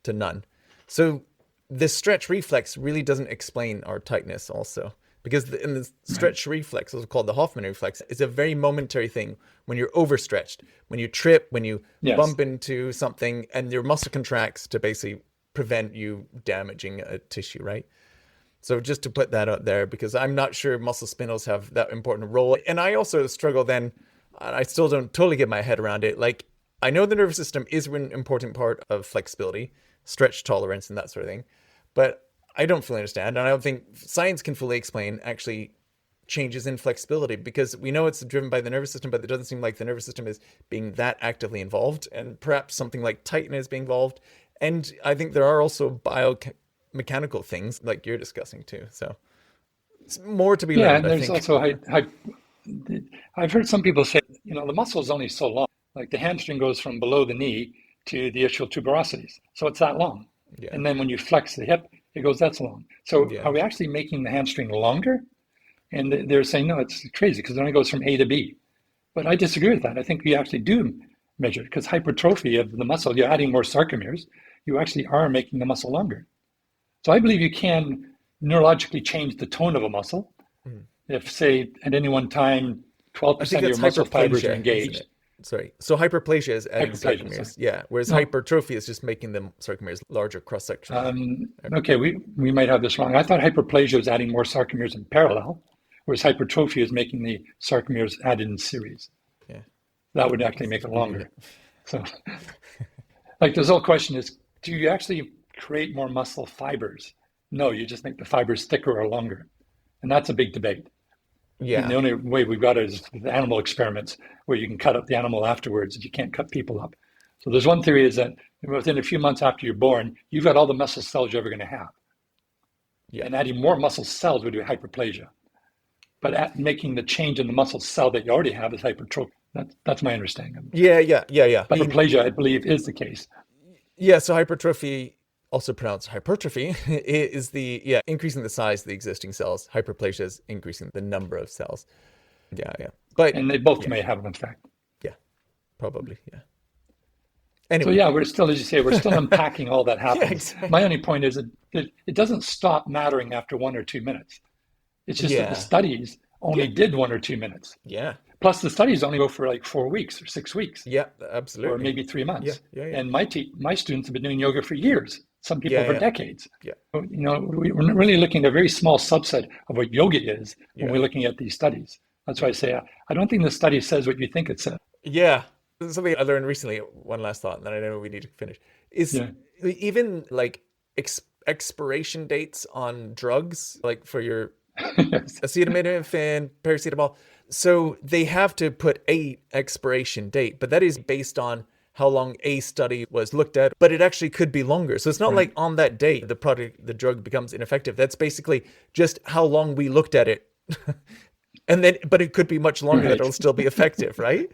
to none. So the stretch reflex really doesn't explain our tightness also. Because in the stretch reflex, also called the Hoffman reflex, is a very momentary thing when you're overstretched. When you trip, when you Yes. bump into something and your muscle contracts to basically prevent you damaging a tissue, right? So just to put that out there, because I'm not sure muscle spindles have that important role. And I also struggle then, I still don't totally get my head around it. Like, I know the nervous system is an important part of flexibility, stretch tolerance and that sort of thing, but I don't fully understand. And I don't think science can fully explain actually changes in flexibility, because we know it's driven by the nervous system, but it doesn't seem like the nervous system is being that actively involved. And perhaps something like tightness being involved. And I think there are also biomechanical things like you're discussing too. So it's more to be Yeah, learned, and I there's think. also, I've heard some people say, the muscle is only so long. Like the hamstring goes from below the knee to the ischial tuberosities. So it's that long. Yeah. And then when you flex the hip, it goes that's long. So Yeah. are we actually making the hamstring longer? And they're saying, no, it's crazy because it only goes from A to B. But I disagree with that. I think we actually do measure because hypertrophy of the muscle, you're adding more sarcomeres, you actually are making the muscle longer. So I believe you can neurologically change the tone of a muscle. If, say, at any one time, I 12% think of your that's muscle fibers are hyperplasia, engaged. isn't it? Sorry. So hyperplasia is adding Hyperplasia, sarcomeres. sorry. Yeah. Whereas No. hypertrophy is just making the sarcomeres larger cross section. Okay, we might have this wrong. I thought hyperplasia is adding more sarcomeres in parallel, whereas hypertrophy is making the sarcomeres added in series. Yeah. That would actually make it longer. So, like this whole question is, do you actually create more muscle fibers? No, you just make the fibers thicker or longer. And that's a big debate. Yeah. And the only way we've got it is with animal experiments where you can cut up the animal afterwards if you can't cut people up. So there's one theory is that within a few months after you're born, you've got all the muscle cells you're ever going to have. Yeah. And adding more muscle cells would do hyperplasia. But making the change in the muscle cell that you already have is hypertrophy. That's my understanding of it. Yeah. But hyperplasia, I believe, is the case. Yeah, so hypertrophy, also pronounced hypertrophy, is the increasing the size of the existing cells. Hyperplasia is increasing the number of cells. Yeah. But And they both may have an effect. yeah, probably, yeah. So Anyway, yeah, we're still, as you say, we're still unpacking all that happens. exactly. My only point is that it doesn't stop mattering after 1 or 2 minutes. It's just that Yeah. the studies only did 1 or 2 minutes. Yeah, Plus the studies only go for like 4 weeks or 6 weeks yeah, absolutely. or maybe 3 months. Yeah. And my students have been doing yoga for years. some people for decades. Yeah. We're really looking at a very small subset of what yoga is when we're looking at these studies. That's why I say, I don't think the study says what you think it says. Yeah. Something I learned recently, one last thought, and then I know we need to finish, is even like expiration dates on drugs, like for your acetaminophen, paracetamol. So they have to put a expiration date, but that is based on how long a study was looked at, but it actually could be longer. So it's not like on that date, the drug becomes ineffective. That's basically just how long we looked at it. But it could be much longer that it'll still be effective, right?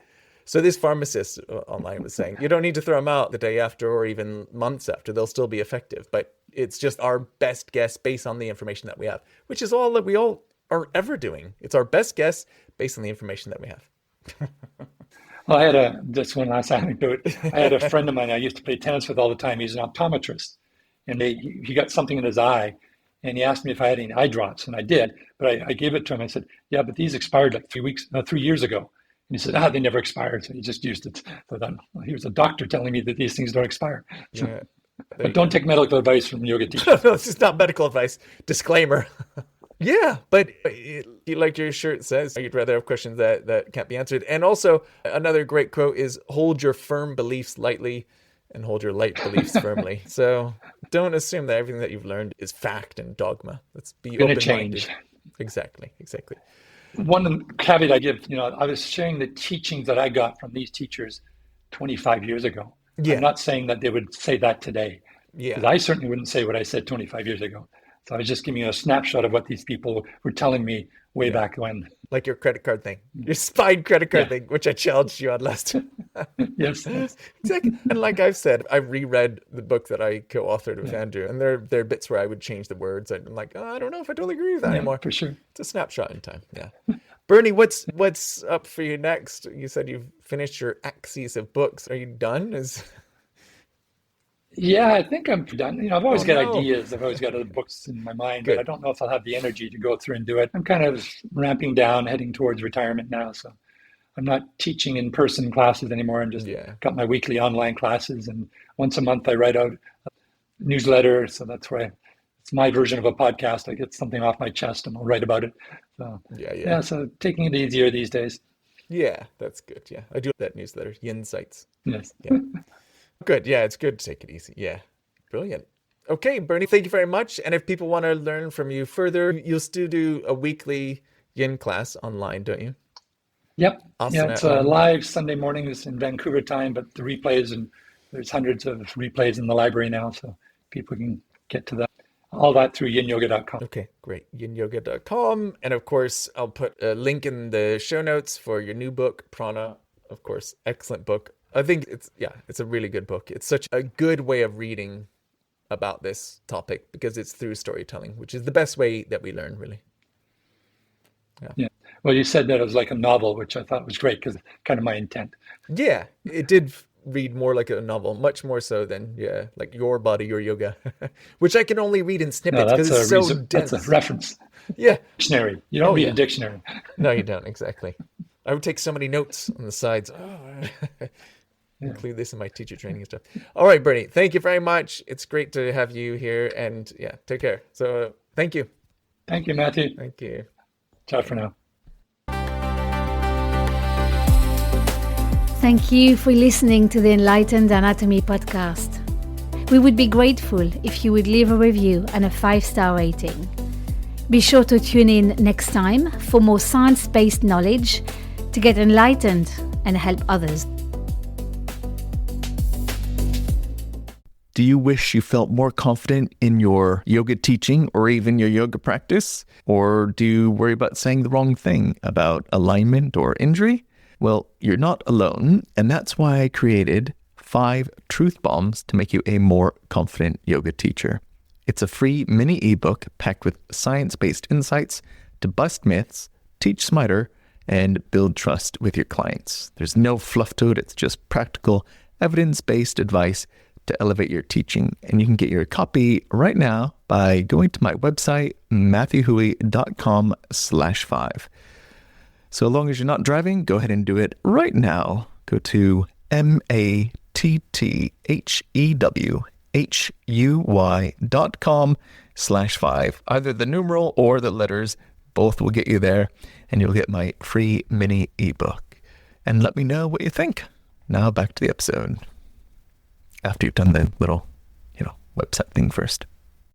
So this pharmacist online was saying, you don't need to throw them out the day after or even months after. They'll still be effective, but it's just our best guess based on the information that we have, which is all that we all are ever doing. It's our best guess based on the information that we have. Well, I had just one last anecdote. I had a friend of mine I used to play tennis with all the time. He's an optometrist, and he got something in his eye, and he asked me if I had any eye drops, and I did. But I gave it to him. I said, "Yeah, but these expired like 3 years ago." And he said, "They never expired." So he just used it. So then he was a doctor telling me that these things don't expire. So, but don't take medical advice from yoga teachers. No, this is not medical advice. Disclaimer. Yeah, but like your shirt says, you'd rather have questions that can't be answered. And also, another great quote is, hold your firm beliefs lightly and hold your light beliefs firmly. So don't assume that everything that you've learned is fact and dogma. Let's be open-minded. Change. Exactly. One caveat I give, I was sharing the teachings that I got from these teachers 25 years ago. Yeah. I'm not saying that they would say that today. Yeah. Because I certainly wouldn't say what I said 25 years ago. So I was just giving you a snapshot of what these people were telling me way back when. Like your credit card thing, your spine credit card thing, which I challenged you on last time. Yes. Exactly. And like I've said, I reread the book that I co-authored with Andrew, and there are bits where I would change the words. I'm like, I don't know if I totally agree with that anymore. For sure. It's a snapshot in time. Yeah. Bernie, what's up for you next? You said you've finished your axes of books. Are you done? Yeah, I think I'm done. I've always got ideas. I've always got other books in my mind, but I don't know if I'll have the energy to go through and do it. I'm kind of ramping down, heading towards retirement now. So I'm not teaching in-person classes anymore. I'm just got my weekly online classes. And once a month, I write out a newsletter. So that's where it's my version of a podcast. I get something off my chest and I'll write about it. So so taking it easier these days. Yeah, that's good. Yeah, I do that newsletter, Yin Sights. Yes. Yeah. Good. Yeah, it's good to take it easy. Yeah. Brilliant. Okay, Bernie, thank you very much. And if people want to learn from you further, you'll still do a weekly yin class online, don't you? Yep. Awesome. Yeah, it's live Sunday mornings in Vancouver time, but the replays, and there's hundreds of replays in the library now, so people can get to that. All that through yinyoga.com. Okay, great. Yinyoga.com. And of course, I'll put a link in the show notes for your new book, Prana. Of course, excellent book. I think it's a really good book. It's such a good way of reading about this topic because it's through storytelling, which is the best way that we learn, really. Yeah. Well, you said that it was like a novel, which I thought was great because kind of my intent. Yeah, it did read more like a novel, much more so than like Your Body, Your Yoga, which I can only read in snippets because it's so dense. That's a reference. Yeah. Dictionary. You don't read a dictionary. No, you don't. Exactly. I would take so many notes on the sides. Include this in my teacher training and stuff. All right, Bernie, thank you very much. It's great to have you here, and take care. So thank you. Thank you, Matthew. Thank you. Ciao for now. Thank you for listening to the Enlightened Anatomy podcast. We would be grateful if you would leave a review and a 5-star rating. Be sure to tune in next time for more science-based knowledge to get enlightened and help others. Do you wish you felt more confident in your yoga teaching or even your yoga practice? Or do you worry about saying the wrong thing about alignment or injury? Well, you're not alone, and that's why I created 5 truth bombs to make you a more confident yoga teacher. It's a free mini ebook packed with science-based insights to bust myths, teach smarter, and build trust with your clients. There's no fluff to it. It's just practical, evidence-based advice to elevate your teaching. And you can get your copy right now by going to my website, matthewhuey.com/5. So long as you're not driving, go ahead and do it right now. Go to huy.com/5. Either the numeral or the letters, both will get you there, and you'll get my free mini ebook. And let me know what you think. Now back to the episode. After you've done the little, website thing first.